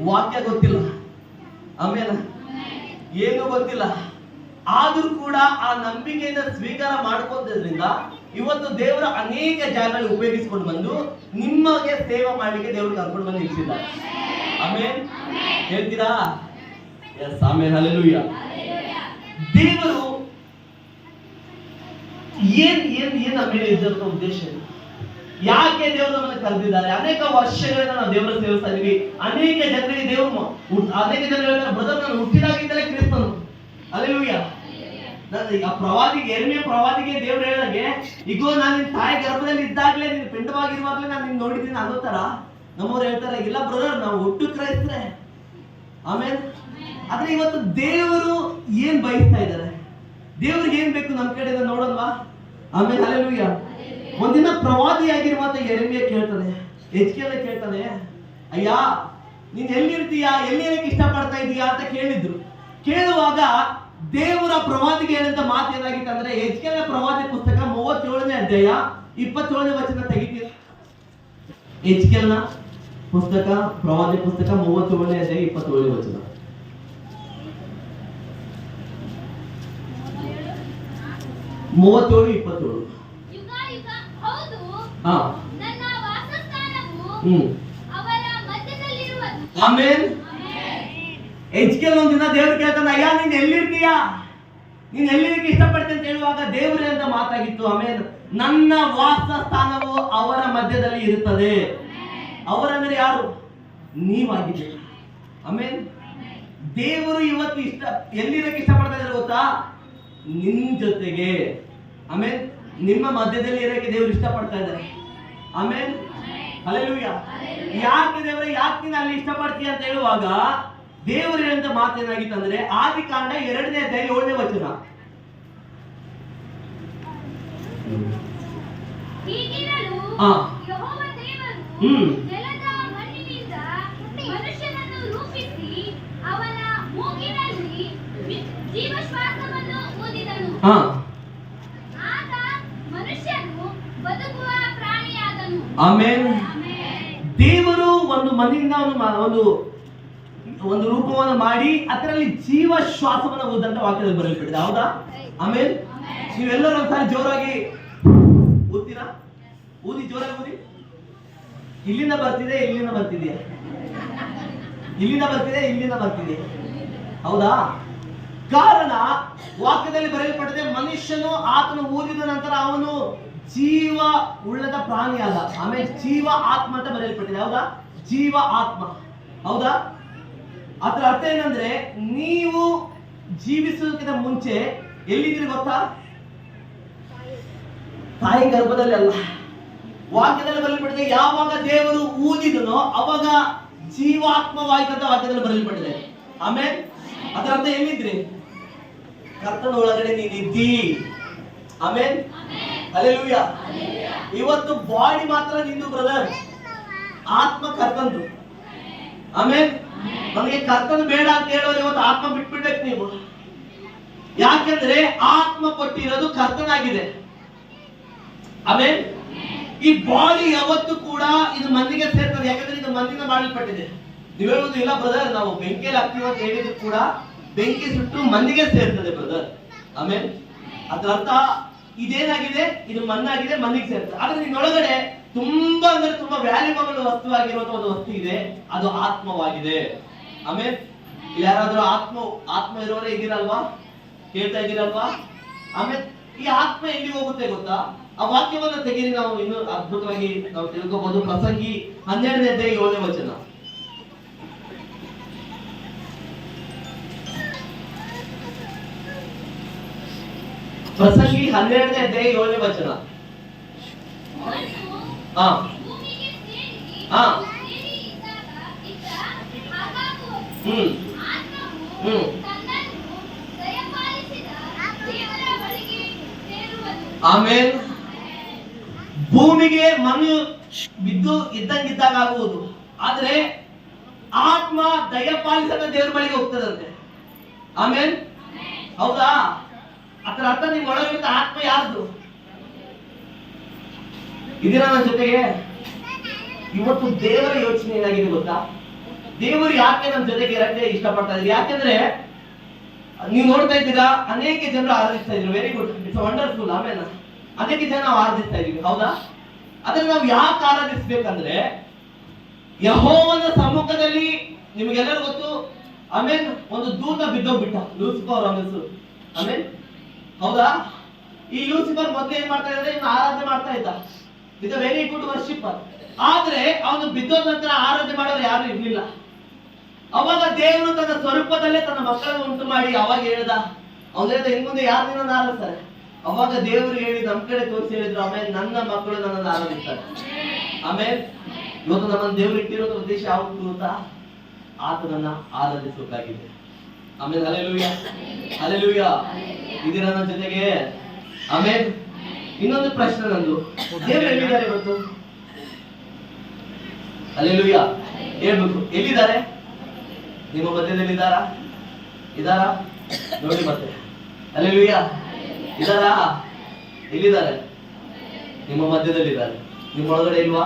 [SPEAKER 2] ವಾಕ್ಯ ಗೊತ್ತಿಲ್ಲ, ಆಮೇಲೆ ಏನು ಗೊತ್ತಿಲ್ಲ, ಆದ್ರೂ ಕೂಡ ಆ ನಂಬಿಕೆಯಿಂದ ಸ್ವೀಕಾರ ಮಾಡ್ಕೊಂಡ್ರಿಂದ ಇವತ್ತು ದೇವರ ಅನೇಕ ಜಾಗಗಳಲ್ಲಿ ಉಪಯೋಗಿಸಿಕೊಂಡು ಬಂದು ನಿಮಗೆ ಸೇವೆ ಮಾಡ್ಲಿಕ್ಕೆ ದೇವರು ಕರ್ಕೊಂಡು ಬಂದು ನಿಲ್ಸಿದ್ದಾರೆ. ಆಮೇಲೆ ಹೇಳ್ತೀರಾ? ಎಸ್. ಆಮೇಲೆ ಹಲ್ಲೆಲೂಯಾ. ದೇವರು ಏನ್ ಆಮೇಲೆ ಇದ್ದಂತ ಉದ್ದೇಶ, ಯಾಕೆ ದೇವರು ನಮ್ಮನ್ನು ಕರೆದಿದ್ದಾರೆ? ಅನೇಕ ವರ್ಷಗಳಿಂದ ನಾವು ದೇವರ ಸೇವಿಸ್ತಾ ಇದೀವಿ. ಅನೇಕ ಜನರಿಗೆ ದೇವರು ಅನೇಕ ಜನರು ಹೇಳ್ತಾರೆ, ಬ್ರದರ್ ನಾನು ಹುಟ್ಟಿದಾಗಿದ್ದಲೇ ಕ್ರಿಸ್ತನು. ಹಲ್ಲೆಲೂಯಾ. ಪ್ರವಾದಿಗೆ, ಯೆರೆಮೀಯ ಪ್ರವಾದಿಗೆ ದೇವ್ರು ಹೇಳಿದಾಗೆ, ಈಗೋ ನಾನು ನಿನ್ ತಾಯಿ ಗರ್ಭದಲ್ಲಿ ಇದ್ದಾಗ್ಲೇ, ನೀನು ಪಿಂಡವಾಗಿರುವಾಗ್ಲೇ ನಾನು ನಿನ್ ನೋಡಿದ್ದೀನಿ ಅನ್ನೋ ತರ ನಮ್ಮವ್ರು ಹೇಳ್ತಾರೆ. ಇಲ್ಲ ಬ್ರದರ್, ನಾವು ಹುಟ್ಟು ಕ್ರೈಸ್ತರೇ. ಆಮೇಲೆ ಆದ್ರೆ ಇವತ್ತು ದೇವರು ಏನ್ ಬಯಸ್ತಾ ಇದ್ದಾರೆ, ದೇವ್ರಿಗೆ ಏನ್ ಬೇಕು ನಮ್ಮ ಕಡೆಯಿಂದ ನೋಡಲ್ವಾ? ಆಮೇಲೆ ಹಲ್ಲೆಲೂಯಾ. ಒಂದಿನ ಪ್ರವಾದಿಯಾಗಿರುವಂತ ಯೆರೆಮೀಯ ಕೇಳ್ತಾನೆ, ಎಜ್ಕೇಲ ಕೇಳ್ತಾನೆ, ಅಯ್ಯ ನೀನ್ ಎಲ್ಲಿರ್ತೀಯಾ, ಎಲ್ಲಿ ಏನಕ್ಕೆ ಇಷ್ಟಪಡ್ತಾ ಇದೀಯಾ ಅಂತ ಕೇಳಿದ್ರು. ಕೇಳುವಾಗ ದೇವರ ಪ್ರವಾದಿಗೆ ಹೇಳಿದಂತ ಮಾತು ಏನಾಗಿತ್ತು ಅಂದ್ರೆ, ಎಜ್ಕೇಲ ಪ್ರವಾದಿ ಪುಸ್ತಕ 37ನೇ ಅಧ್ಯಾಯ 27ನೇ ವಚನ ತೆಗಿತೀರಾ? ಎಜ್ಕೇಲನ ಪುಸ್ತಕ, ಪ್ರವಾದಿ ಪುಸ್ತಕ 37ನೇ ಅಧ್ಯಾಯ 27ನೇ ವಚನ. ಆಮೇಲೆ ಎಜ್ಕೇಲ್ ಒಂದಿನ ದೇವ್ರು ಕೇಳ್ತಾನೆ, ಅಯ್ಯ ನೀನ್ ಎಲ್ಲಿರ್ತೀಯಾ? ನೀನು ಎಲ್ಲಿಗೆ ಇಷ್ಟಪಡ್ತೀನಿ ಅಂತ ಹೇಳುವಾಗ ದೇವರೇ ಅಂತ ಮಾತಾಗಿತ್ತು. ಆಮೇಲೆ ನನ್ನ ವಾಸ ಸ್ಥಾನವು ಅವರ ಮಧ್ಯದಲ್ಲಿ ಇರುತ್ತದೆ. ಅವರಂದ್ರೆ ಯಾರು? ನೀವಾಗಿದ್ದೀರಿ. ಆಮೇಲೆ ದೇವರು ಇವತ್ತು ಎಲ್ಲಿರಕ್ಕೆ ಇಷ್ಟಪಡ್ತಾ ಇದ್ದಾರೆ ಗೊತ್ತಾ? ನಿಮ್ ಜೊತೆಗೆ. ಆಮೇಲೆ ನಿಮ್ಮ ಮಧ್ಯದಲ್ಲಿ ಇರಕ್ಕೆ ದೇವರು ಇಷ್ಟಪಡ್ತಾ ಇದ್ದಾರೆ. ಆಮೇಲೆ ಹಲ್ಲೆಲೂಯಾ. ಯಾಕೆ ದೇವರೇ, ಯಾಕೆ ನೀನು ಅಲ್ಲಿ ಇಷ್ಟಪಡ್ತೀಯ ಅಂತ ಹೇಳುವಾಗ ದೇವರು ಏನಂತ ಮಾತೇನಾಗಿತ್ತಂದ್ರೆ ಆದಿಕಾಂಡ 2ನೇ ಅಧ್ಯಾಯ 7ನೇ ವಚನ.
[SPEAKER 3] ಯೆಹೋವ ದೇವರು ನೆಲದ ಮಣ್ಣಿನಿಂದ ಮನುಷ್ಯನನ್ನು ರೂಪಿಸಿ ಅವನ ಮೂಗಿನಲ್ಲಿ ಜೀವಶ್ವಾಸವನ್ನು ಊದಿದನು. ಆಗ ಮನುಷ್ಯನು ಬದುಕುವ ಪ್ರಾಣಿಯಾದನು.
[SPEAKER 2] ಆಮೆನ್. ದೇವರು ಒಂದು ಮಣ್ಣಿನಿಂದ ಒಂದು ರೂಪವನ್ನು ಮಾಡಿ ಅದರಲ್ಲಿ ಜೀವ ಶ್ವಾಸವನ್ನು ಊದಂತ ವಾಕ್ಯದಲ್ಲಿ ಬರೆಯಲ್ಪಟ್ಟಿದೆ. ಹೌದಾ? ಆಮೇಲೆ ನೀವೆಲ್ಲರೂ ಒಂದ್ಸಾರಿ ಜೋರಾಗಿ ಊದ್ತೀರಾ? ಊದಿ, ಜೋರಾಗಿ ಊದಿ. ಇಲ್ಲಿಂದ ಬರ್ತಿದೆ, ಇಲ್ಲಿಂದ ಬರ್ತಿದೆಯಾ? ಇಲ್ಲಿಂದ ಬರ್ತಿದೆ, ಇಲ್ಲಿಂದ ಬರ್ತಿದೆ. ಹೌದಾ? ಕಾರಣ ವಾಕ್ಯದಲ್ಲಿ ಬರೆಯಲ್ಪಟ್ಟಿದೆ, ಮನುಷ್ಯನು ಆತನು ಊದಿದ ನಂತರ ಅವನು ಜೀವ ಉಳ್ಳದ ಪ್ರಾಣಿಯಾದ. ಆಮೇಲೆ ಜೀವ ಆತ್ಮ ಅಂತ ಬರೆಯಲ್ಪಟ್ಟಿದೆ. ಹೌದಾ? ಜೀವ ಆತ್ಮ. ಹೌದಾ? ಅದರ ಅರ್ಥ ಏನಂದ್ರೆ ನೀವು ಜೀವಿಸುವುದಕ್ಕಿಂತ ಮುಂಚೆ ಎಲ್ಲಿದ್ದೀರಿ ಗೊತ್ತಾ? ತಾಯಿ ಗರ್ಭದಲ್ಲಿ ಅಲ್ಲ. ವಾಕ್ಯದಲ್ಲಿ ಬರೆಯಲ್ಪಟ್ಟಿದೆ, ಯಾವಾಗ ದೇವರು ಊದಿದನೋ ಅವಾಗ ಜೀವಾತ್ಮವಾಯಿತಂತ ವಾಕ್ಯದಲ್ಲಿ ಬರೆಯಲ್ಪಟ್ಟಿದೆ. ಆಮೇಲೆ ಅದರ ಅರ್ಥ ಎಲ್ಲಿದ್ರಿ? ಕರ್ತನ ಒಳಗಡೆ ನೀನಿದ್ದಿ. ಆಮೇಲೆ ಹಲ್ಲೆಲೂಯಾ. ಇವತ್ತು ಬಾಡಿ ಮಾತ್ರ ನಿಂದು ಬ್ರದರ್, ಆತ್ಮ ಕರ್ತಂದು. ಆಮೇಲೆ ನನಗೆ ಕರ್ತನ ಬೇಡ ಅಂತ ಹೇಳೋರು ಇವತ್ತು ಆತ್ಮ ಬಿಟ್ಬಿಡ್ಬೇಕು ನೀವು. ಯಾಕೆಂದ್ರೆ ಆತ್ಮ ಕೊಟ್ಟಿರೋದು ಕರ್ತನಾಗಿದೆ. ಆಮೇಲೆ ಈ ಬಾಡಿ ಯಾವತ್ತು ಕೂಡ ಇದು ಮಣ್ಣಿಗೆ ಸೇರ್ತದೆ. ಯಾಕಂದ್ರೆ ಇದು ಮಣ್ಣಿನ ಮಾಡಲ್ಪಟ್ಟಿದೆ. ನೀವು ಹೇಳುವುದು ಇಲ್ಲ ಬ್ರದರ್, ನಾವು ಬೆಂಕಿಯಲ್ಲಿ ಹಾಕ್ತೀವಿ ಅಂತ ಹೇಳಿದ್ರು ಕೂಡ ಬೆಂಕಿ ಸುಟ್ಟು ಮಣ್ಣಿಗೆ ಸೇರ್ತದೆ ಬ್ರದರ್. ಆಮೇಲೆ ಅದರ ಅರ್ಥ ಇದೇನಾಗಿದೆ, ಇದು ಮಣ್ಣಾಗಿದೆ, ಮಣ್ಣಿಗೆ ಸೇರ್ತದೆ. ಆದ್ರೆ ನಿನ್ನೊಳಗಡೆ ತುಂಬಾ ಅಂದ್ರೆ ತುಂಬಾ ವ್ಯಾಲ್ಯೂಬಲ್ ವಸ್ತುವಾಗಿರುವಂತಹ ಒಂದು ವಸ್ತು ಇದೆ, ಅದು ಆತ್ಮವಾಗಿದೆ. ಆಮೇಲೆ ಯಾರಾದ್ರೂ ಆತ್ಮ ಇರೋರೇ ಇದ್ದೀರಲ್ವಾ? ಕೇಳ್ತಾ ಇದ್ದೀರಲ್ವಾ? ಆಮೇಲೆ ಈ ಆತ್ಮ ಎಲ್ಲಿ ಹೋಗುತ್ತೆ ಗೊತ್ತಾ? ಆ ವಾಕ್ಯವನ್ನ ತೆಗೀರಿ, ನಾವು ಇನ್ನೂ ಅದ್ಭುತವಾಗಿ ನಾವು ತಿಳ್ಕೋಬಹುದು. ಪ್ರಸಂಗಿ 12ನೇ ಅಧ್ಯಾಯ 7ನೇ ವಚನ. ಪ್ರಸಂಗಿ 12ನೇ ಅಧ್ಯಾಯ 7ನೇ ವಚನ. ಆಮೇಲೆ ಭೂಮಿಗೆ ಮಣ್ಣು ಬಿದ್ದು ಇದ್ದಂಗಿದ್ದಾಗ ಆಗುವುದು, ಆದ್ರೆ ಆತ್ಮ ದಯಪಾಲಿಸದ ದೇವರ ಬಳಿಗೆ ಹೋಗ್ತದಂತೆ. ಆಮೇಲೆ ಹೌದಾ? ಅದರ ಅರ್ಥ ನಿಮ್ಮ ಒಳಗಿದ್ದ ಆತ್ಮ ಯಾರ್ದು? ಇದೀರ ನನ್ನ ಜೊತೆಗೆ? ಇವತ್ತು ದೇವರ ಯೋಚನೆ ಏನಾಗಿದೆ ಗೊತ್ತಾ? ದೇವರು ಯಾಕೆ ನಮ್ಮ ಜೊತೆಗೆ ಇರಕ್ಕೆ ಇಷ್ಟಪಡ್ತಾ ಇದ್ದಾರೆ? ಯಾಕೆಂದ್ರೆ ನೀವು ನೋಡ್ತಾ ಇದ್ದೀರಾ, ಅನೇಕ ಜನರು ಆರಾಧಿಸ್ತಾ ಇದ್ರು. Very good, it's wonderful. ಆಮೇಲೆ ಅನೇಕ ಜನ ನಾವು ಆರಾಧಿಸ್ತಾ ಇದೀವಿ. ಹೌದಾ? ಆದ್ರೆ ನಾವು ಯಾಕೆ ಆರಾಧಿಸ್ಬೇಕಂದ್ರೆ ಯೆಹೋವನ ಸಮ್ಮುಖದಲ್ಲಿ ನಿಮಗೆಲ್ಲರೂ ಗೊತ್ತು. ಆಮೇಲೆ ಒಂದು ದೂತ ಬಿದ್ದೋಗ್ಬಿಟ್ಟ, ಲೂಸಿಫರ್ ಅವನ ಹೆಸರು. ಆಮೇಲೆ ಹೌದಾ? ಈ ಲೂಸಿಫರ್ ಮೊದಲು ಏನ್ ಮಾಡ್ತಾ ಇದ್ದಾರೆ? ಇನ್ನು ಆರಾಧನೆ ಮಾಡ್ತಾ ಇದ್ದ. ಇದು ವೆರಿ ಗುಡ್ ವರ್ಷಿಪರ್. ಆದ್ರೆ ಅವನು ಬಿದ್ದೋದ ನಂತರ ಆರಾಧನೆ ಮಾಡೋರು ಯಾರು ಇರ್ಲಿಲ್ಲ. ಅವಾಗ ದೇವರು ತನ್ನ ಸ್ವರೂಪದಲ್ಲೇ ತನ್ನ ಮಕ್ಕಳನ್ನು ಉಂಟು ಮಾಡಿ ಅವಾಗ ಹೇಳ್ದ, ಅವನ ಇನ್ ಮುಂದೆ ಯಾರು ನಿನ್ನನ್ನು ಆರಾಧಿಸ್ತಾರೆ? ಅವಾಗ ದೇವರು ಹೇಳಿ ನಮ್ಮ ಕಡೆ ತೋರಿಸಿ ಹೇಳಿದ್ರು, ಆಮೇಲೆ ನನ್ನ ಮಕ್ಕಳು ನನ್ನನ್ನು ಆರಾಧಿಸ್ತಾರೆ. ಆಮೇಲೆ ಇವತ್ತು ನಮ್ಮನ್ನು ದೇವರು ಇಟ್ಟಿರೋದು ಉದ್ದೇಶ ಯಾವುದು ಗೊತ್ತಾ? ಆತನನ್ನ ಆರಾಧಿಸಬೇಕಾಗಿದೆ. ಆಮೇಲೆ ಹಲ್ಲೆಲೂಯಾ, ಹಲ್ಲೆಲೂಯಾ. ಇದೀರ ನನ್ನ ಜೊತೆಗೆ? ಆಮೇಲೆ ಇನ್ನೊಂದು ಪ್ರಶ್ನೆ ನಂದು, ದೇವರು ಎಲ್ಲಿದ್ದಾರೆ ಇವತ್ತು? ಹಲ್ಲೆಲೂಯಾ ಹೇಳ್ಬೇಕು. ಎಲ್ಲಿದ್ದಾರೆ? ನಿಮ್ಮ ಮಧ್ಯದಲ್ಲಿದ್ದಾರಾ? ಇದಾರಾ? ನೋಡಿ ಮತ್ತೆ. ಹಲ್ಲೆಲೂಯಾ. ಇದಾರಾ? ಎಲ್ಲಿದ್ದಾರೆ? ನಿಮ್ಮ ಮಧ್ಯದಲ್ಲಿದ್ದಾರೆ. ನಿಮ್ಮ ಒಳಗಡೆ ಇಲ್ವಾ?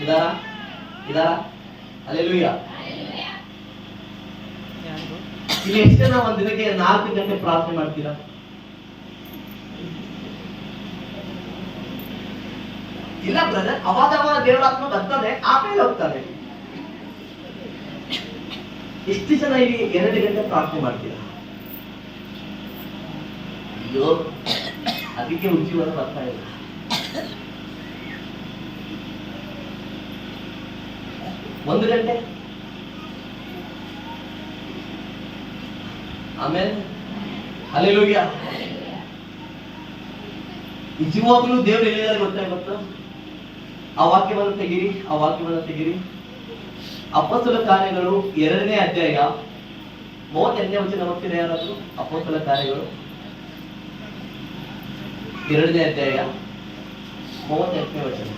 [SPEAKER 2] ಇದಾರಾ? ಇದಾರಾ? ಹಲ್ಲೆಲೂಯಾ. ಇಲ್ಲಿ ಎಷ್ಟು ಜನ ಒಂದ್ ದಿನಕ್ಕೆ 4 ಗಂಟೆ ಪ್ರಾರ್ಥನೆ ಮಾಡ್ತೀರಾ? ಇಲ್ಲ ಬ್ರದರ್, ಅವಾಗ ದೇವರ ಆತ್ಮ ಬರ್ತದೆ, ಆಮೇಲೆ ಹೋಗ್ತಾರೆ. ಎಷ್ಟು ಜನ ಇಲ್ಲಿ 2 ಗಂಟೆ ಪ್ರಾರ್ಥನೆ ಮಾಡ್ತೀರಾ? ಅಯ್ಯೋ, ಅದಕ್ಕೆ ಉಜ್ಜೀವನ ಬರ್ತಾ ಇಲ್ಲ. ಒಂದು ಗಂಟೆ ಆಮೇಲೆ ಹಲ್ಲೆಲೂಯಾ. ನಿಜವಾಗ್ಲೂ ದೇವ್ರು ಹೇಳಿದಾರೆ ಗೊತ್ತಾಗುತ್ತೆ. ಆ ವಾಕ್ಯವನ್ನು ತೆಗಿರಿ. ಅಪೊಸ್ತಲ ಕಾರ್ಯಗಳು 2ನೇ ಅಧ್ಯಾಯ 38ನೇ ವಚನ ಓದ್ತಿದೆ ಯಾರಾದ್ರೂ? ಅಪೊಸ್ತಲ ಕಾರ್ಯಗಳು 2ನೇ ಅಧ್ಯಾಯ 38ನೇ ವಚನ.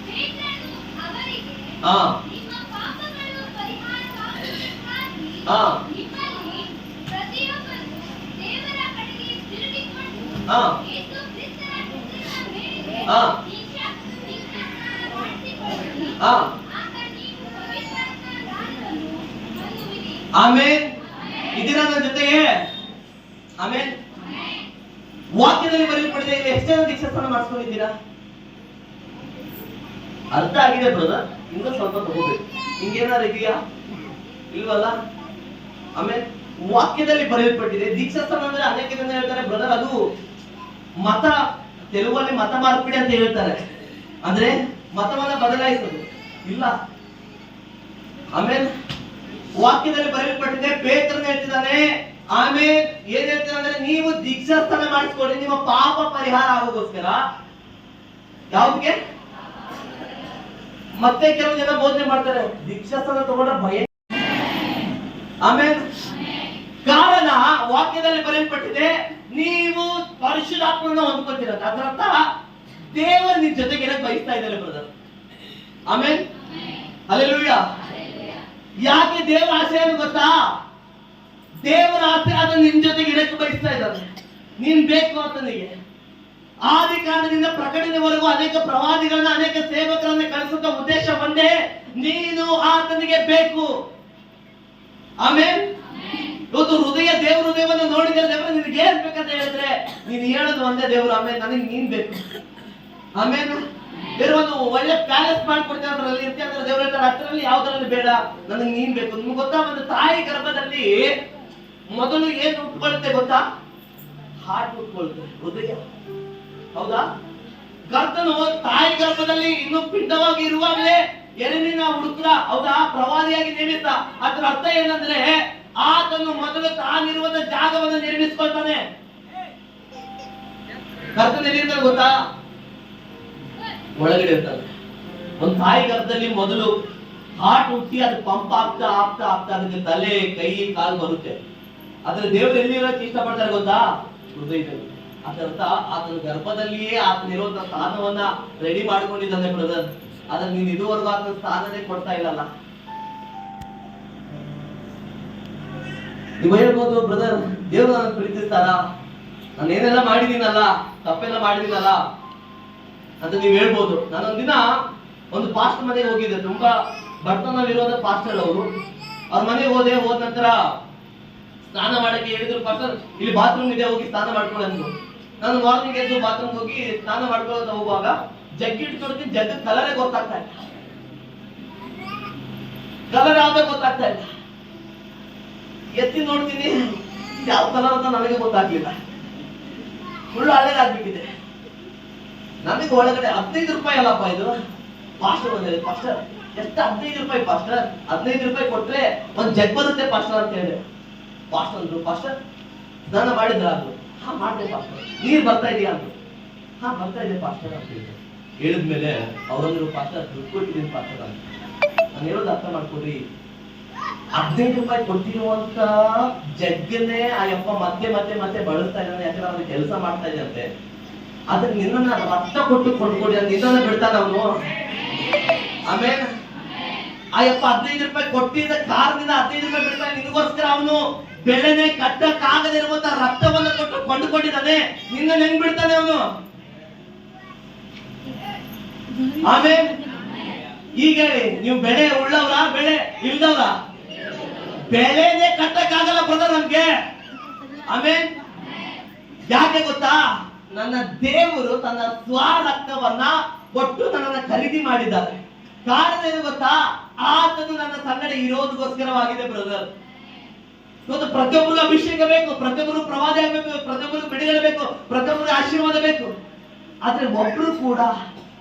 [SPEAKER 3] ಪೇತ್ರನು ಅವರಿಗೆ,
[SPEAKER 2] ಹಾ
[SPEAKER 3] ನಿಮ್ಮ ಪಾಪಗಳು ಪರಿಹಾರವಾಗುವುದಕ್ಕಾಗಿ
[SPEAKER 2] ಹಾ
[SPEAKER 3] ನಿಮ್ಮಲ್ಲಿ ಪ್ರತಿಯೊಬ್ಬನು ದೇವರ ಕಡೆಗೆ ತಿರುಗಿಕೊಂಡು
[SPEAKER 2] ಹಾ
[SPEAKER 3] ಯೇಸು ಕ್ರಿಸ್ತನ ಹೆಸರಿನ ಮೇರೆಗೆ
[SPEAKER 2] ಹಾ
[SPEAKER 3] ದೀಕ್ಷಾಸ್ನಾನ ಮಾಡಿಸಿಕೊಳ್ಳಿ.
[SPEAKER 2] ಹಾ
[SPEAKER 3] ಆಗ ನೀವು ಪವಿತ್ರಾತ್ಮನ ದಾನವನ್ನು ಹೊಂದುವಿರಿ.
[SPEAKER 2] ಆಮೇನ್. ಇದೀರಾ ನನ್ನ ಜೊತೆಗೆ? ಆಮೇನ್. ವಾಕ್ಯದಲ್ಲಿ ಬರೆಯಲ್ಪಟ್ಟಿದೆ. ಇಲ್ಲಿ ಎಷ್ಟು ಜನ ದೀಕ್ಷಾಸ್ನಾನ ಮಾಡಿಸ್ಕೊಂಡಿದ್ದೀರಾ? ಅರ್ಥ ಆಗಿದೆ ಬ್ರದರ್, ಇನ್ನೂ ಸ್ವಲ್ಪ ತಗೋಬೇಕು. ಹಿಂಗೇನಾರು ಇದೆಯಾ? ಇಲ್ವಲ್ಲ. ಆಮೇಲೆ ವಾಕ್ಯದಲ್ಲಿ ಬರೆಯಲ್ಪಟ್ಟಿದೆ ದೀಕ್ಷಾಸ್ನಾನ ಅಂದ್ರೆ ಅನೇಕ ಜನ ಹೇಳ್ತಾರೆ ಬ್ರದರ್ ಅದು ಮತ, ತೆಲುಗಲ್ಲಿ ಮತ ಮಾರ್ಪಿಡಿ ಅಂತ ಹೇಳ್ತಾರೆ, ಅಂದ್ರೆ ಮತವನ್ನ ಬದಲಾಯಿಸೋದು. ಇಲ್ಲ. ಆಮೇಲೆ ವಾಕ್ಯದಲ್ಲಿ ಬರೆಯಲ್ಪಟ್ಟಿದೆ, ಪೇತ್ರನು ಹೇಳ್ತಿದ್ದಾನೆ. ಆಮೇಲೆ ಏನ್ ಹೇಳ್ತಾರೆ ಅಂದ್ರೆ ನೀವು ದೀಕ್ಷಾಸ್ನಾನ ಮಾಡಿಸ್ಕೊಳ್ಳಿ ನಿಮ್ಮ ಪಾಪ ಪರಿಹಾರ ಆಗೋಗೋಸ್ಕರ. ಯಾವ್ದಕ್ಕೆ? ಮತ್ತೆ ಕೆಲವು ಜನ ಬೋಧನೆ ಮಾಡ್ತಾರೆ ದೀಕ್ಷಾಸ್ನಾನ ತಗೊಂಡ್ರೆ ಭಯ. ಆಮೇಲೆ ಕಾರಣ ವಾಕ್ಯದಲ್ಲಿ ಬರೆಯಲ್ಪಟ್ಟಿದೆ ನೀವು ಪರಿಶುದ್ಧಾತ್ಮನ ಹೊಂದ್ಕೊತೀರ. ಅದರ ಅರ್ಥ ದೇವರು ನಿಮ್ ಜೊತೆಗೆ ಇರಕ್ ಬಯಸ್ತಾ ಇದ್ದಾರೆ ಬ್ರದರ್. ಆಮೇಲೆ ಹಲ್ಲೆಲೂಯಾ. ಯಾಕೆ ದೇವರ ಆಸೆ ಏನು ಗೊತ್ತಾ? ದೇವರ ಆಸೆ ಅದನ್ನು ನಿನ್ ಜೊತೆಗೆ ಇರಕ್ಕೆ ಬಯಸ್ತಾ ಇದ್ದಾರೆ. ನೀನ್ ಬೇಕು ಆತನಿಗೆ. ಆದಿ ಕಾರಣದಿಂದ ಪ್ರಕಟಣೆವರೆಗೂ ಅನೇಕ ಪ್ರವಾದಿಗಳನ್ನ, ಅನೇಕ ಸೇವಕರನ್ನ ಕಳಿಸುತ್ತ ಉದ್ದೇಶ ಒಂದೇ, ನೀನು ಆತನಿಗೆ ಬೇಕು. ಆಮೇಲೆ ಇವತ್ತು ದೇವ್ರ ಹೃದಯವನ್ನು ನೋಡಿದ್ರೆ ದೇವರು ನಿನಗೆ ಏನ್ ಬೇಕಂತ ಹೇಳಿದ್ರೆ ನೀನು ಹೇಳೋದು ಒಂದೇ, ದೇವ್ರು ಆಮೇಲೆ ನನಗೆ ನೀನ್ ಬೇಕು. ಆಮೇಲೆ ಬೇರೆ ಒಂದು ಒಳ್ಳೆ ಪ್ಯಾಲೇಸ್ ಮಾಡ್ಕೊಡ್ತೇವೆ ಅದ್ರಲ್ಲಿ ಇರ್ತೀಯ ಅಂದ್ರೆ ದೇವ್ರ ಹೇಳ್ತಾರೆ ಅದ್ರಲ್ಲಿ ಯಾವ್ದ್ರಲ್ಲಿ ಬೇಡ, ನನಗೆ ನೀನ್ ಬೇಕು. ನಿಮ್ಗೆ ಗೊತ್ತಾ, ಒಂದು ತಾಯಿ ಗರ್ಭದಲ್ಲಿ ಮೊದಲು ಏನ್ ಉಟ್ಕೊಳುತ್ತೆ ಗೊತ್ತಾ? ಹಾರ್ಟ್ ಉಟ್ಕೊಳುತ್ತೆ, ಹೃದಯ. ಹೌದಾ? ಕರ್ತನು ತಾಯಿ ಗರ್ಭದಲ್ಲಿ ಇನ್ನು ಪಿಂಡವಾಗಿ ಇರುವಾಗಲೇ ಎರೆನಿನ ಹುಡುಕ್ರ, ಹೌದಾ, ಪ್ರವಾದಿಯಾಗಿ ನೇಮಿತ. ಅದರ ಅರ್ಥ ಏನಂದ್ರೆ ಆತನು ಮೊದಲು ತಾನಿರುವಂತ ಜಾಗವನ್ನು ನಿರ್ಮಿಸ್ಕೊಳ್ತಾನೆ. ಕರ್ತನ ಎಲ್ಲಿರ್ತಾನೆ ಗೊತ್ತಾ? ಒಳಗಡೆ ಇರ್ತಾನೆ. ಒಂದು ತಾಯಿ ಗರ್ಭದಲ್ಲಿ ಮೊದಲು ಹಾರ್ಟ್ ಹುಟ್ಟಿ ಅದು ಪಂಪ್ ಆಗ್ತಾ ಅದಕ್ಕೆ ತಲೆ, ಕೈ, ಕಾಲು ಬರುತ್ತೆ. ಆದ್ರೆ ದೇವರು ಎಲ್ಲಿರೋಕೆ ಇಷ್ಟಪಡ್ತಾರೆ ಗೊತ್ತಾ? ಹೃದಯದಲ್ಲಿ. ಅದರ್ಥ ಆತನ ಗರ್ಭದಲ್ಲಿಯೇ ಆತನಿರುವಂತ ಸ್ಥಾನವನ್ನ ರೆಡಿ ಮಾಡ್ಕೊಂಡಿದ್ದಾನೆ ಬ್ರದರ್. ಆದ್ರೆ ನೀನ್ ಇದುವರೆಗೂ ಆತನ ಸ್ಥಾನನೇ ಕೊಡ್ತಾ ಇಲ್ಲಲ್ಲ. ನೀವು ಹೇಳ್ಬೋದು ಬ್ರದರ್ ದೇವರು ನನ್ನ ಪ್ರೀತಿಸ್ತಾರ, ನಾನು ಏನೆಲ್ಲ ಮಾಡಿದೀನಲ್ಲ, ತಪ್ಪೆಲ್ಲ ಮಾಡಿದೀನಲ್ಲ ಅಂತ ನೀವ್ ಹೇಳ್ಬೋದು. ನಾನೊಂದಿನ ಒಂದು ಪಾಸ್ಟರ್ ಮನೆಗೆ ಹೋಗಿದ್ದೆ. ತುಂಬಾ ಬಡತನವಿರೋದ ಪಾಸ್ಟರ್ ಅವರು. ಅವ್ರ ಮನೆಗೆ ಹೋದ ನಂತರ ಸ್ನಾನ ಮಾಡಕ್ಕೆ ಹೇಳಿದ್ರು. ಪಾಸ್ಟರ್ ಇಲ್ಲಿ ಬಾತ್ರೂಮ್ ಇದೆ, ಹೋಗಿ ಸ್ನಾನ ಮಾಡ್ಕೊಳ್ಳಿ ಅಂದ್ರು. ನಾನು ಮಾರ್ನಿಂಗ್ ಎದ್ದು ಬಾತ್ರೂಮ್ ಹೋಗಿ ಸ್ನಾನ ಮಾಡ್ಕೊಳ್ಳೋದು ಹೋಗುವಾಗ ಜಗ್ಗಿ ಇಟ್ಕೊಡ್ತೀನಿ, ಜಗ್ಗ ಕಲರೇ ಗೊತ್ತಾಗ್ತಾ ಇಲ್ಲ. ಕಲರ್ ಯಾವ್ದೇ ಗೊತ್ತಾಗ್ತಾ ಇಲ್ಲ. ಎತ್ತಿ ನೋಡ್ತೀನಿ, ಯಾವ ಕಲರ್ ಅಂತ ನನಗೆ ಗೊತ್ತಾಗ್ಲಿಲ್ಲ. ಫುಲ್ ಹಳೇದಾಗ್ಬಿಟ್ಟಿದೆ. ನನಗೆ ಒಳಗಡೆ 15 ರೂಪಾಯಿ ಅಲ್ಲಪ್ಪ ಇದು. ಪಾಸ್ಟರ್ ಬಂದಿದೆ. ಪಾಸ್ಟರ್ ಎಷ್ಟು? 15 ರೂಪಾಯಿ ಪಾಸ್ಟರ್. 15 ರೂಪಾಯಿ ಕೊಟ್ರೆ ಒಂದ್ ಜಗ್ ಬರುತ್ತೆ ಪಾಸ್ಟರ್ ಅಂತ ಹೇಳಿ. ಪಾಸ್ಟರ್ ಅಂದ್ರು, ಪಾಸ್ಟರ್ ಸ್ನಾನ ಮಾಡಿದ್ರ ಅಂದ್ರು. ಹಾ ಮಾಡ್ದೆ ಪಾಸ್ಟರ್. ನೀರ್ ಬರ್ತಾ ಇದೆಯಾ ಅಂದ್ರು. ಹಾ ಬರ್ತಾ ಇದೆ ಪಾಸ್ಟರ್ ಅಂತ ಹೇಳಿದ್ರು. ಹೇಳಿದ್ಮೇಲೆ ಅವ್ರಂದ್ರು, ಪಾಸ್ಟರ್ ದುಡ್ಡು ಕೊಟ್ಟಿದ್ದೀನಿ ಪಾಸ್ಟರ್ ಅಂತ. ನಾನು ಹೇಳೋದು ಅರ್ಥ ಮಾಡ್ಕೊಡ್ರಿ. 15 ರೂಪಾಯಿ ಕೊಟ್ಟಿರುವಂತ ಜಗ್ಗನ್ನೇ ಆ ಯಪ್ಪ ಮತ್ತೆ ಬಳಸ್ತಾ ಇದ್ದಾನೆ. ಯಾಕಂದ್ರೆ ಅವ್ನು ಕೆಲಸ ಮಾಡ್ತಾ ಇದ್ದಂತೆ. ಆದ್ರೆ ನಿನ್ನ ರಕ್ತ ಕೊಟ್ಟು ಕೊಂಡ್ಕೊಡಿ ಅಂತ ನಿನ್ನ ಬಿಡ್ತಾನ ಅವನು. ಆಮೇಲೆ ಆ ಯಪ್ಪ 15 ರೂಪಾಯಿ ಕೊಟ್ಟಿದ್ದ ಕಾರಣದಿಂದ 15 ರೂಪಾಯಿ ಬಿಡ್ತಾನೆ. ನಿನಗೋಸ್ಕರ ಅವನು ಬೆಳೆನೆ ಕಟ್ಟಕ್ಕಾಗದಿರುವಂತ ರಕ್ತವನ್ನು ಕೊಟ್ಟು ಕೊಂಡುಕೊಂಡಿದ್ದಾನೆ. ನಿನ್ನ ಹೆಂಗ್ ಬಿಡ್ತಾನೆ ಅವನು? ಆಮೇಲೆ ಈಗ ನೀವು ಬೆಳೆ ಉಳ್ಳವ್ರ, ಬೆಳೆ ಇಲ್ದವ್ರ? ಬೆಳೆನೇ ಕಟ್ಟಕ್ಕಾಗಲ್ಲ ಬ್ರದರ್ ನಮ್ಗೆ. ಆಮೇಲೆ ಯಾಕೆ ಗೊತ್ತಾ? ನನ್ನ ದೇವರು ತನ್ನ ಸ್ವರಕ್ತವನ್ನ ಕೊಟ್ಟು ನನ್ನನ್ನ ಖರೀದಿ ಮಾಡಿದ್ದಾರೆ. ಕಾರಣ ಏನು ಗೊತ್ತಾ? ಆತನು ನನ್ನ ಸಂಗಡ ಇರೋದಕ್ಕೋಸ್ಕರವಾಗಿದೆ ಬ್ರದರ್. ಇವತ್ತು ಪ್ರತಿಯೊಬ್ಬರಿಗೂ ಅಭಿಷೇಕ ಬೇಕು, ಪ್ರತಿಯೊಬ್ಬರು ಪ್ರವಾದಿ ಆಗಬೇಕು, ಪ್ರತಿಯೊಬ್ಬರು ಬಿಡುಗಡೆ ಬೇಕು, ಪ್ರತಿಯೊಬ್ಬರಿಗೆ ಆಶೀರ್ವಾದ ಬೇಕು. ಆದ್ರೆ ಒಬ್ರು ಕೂಡ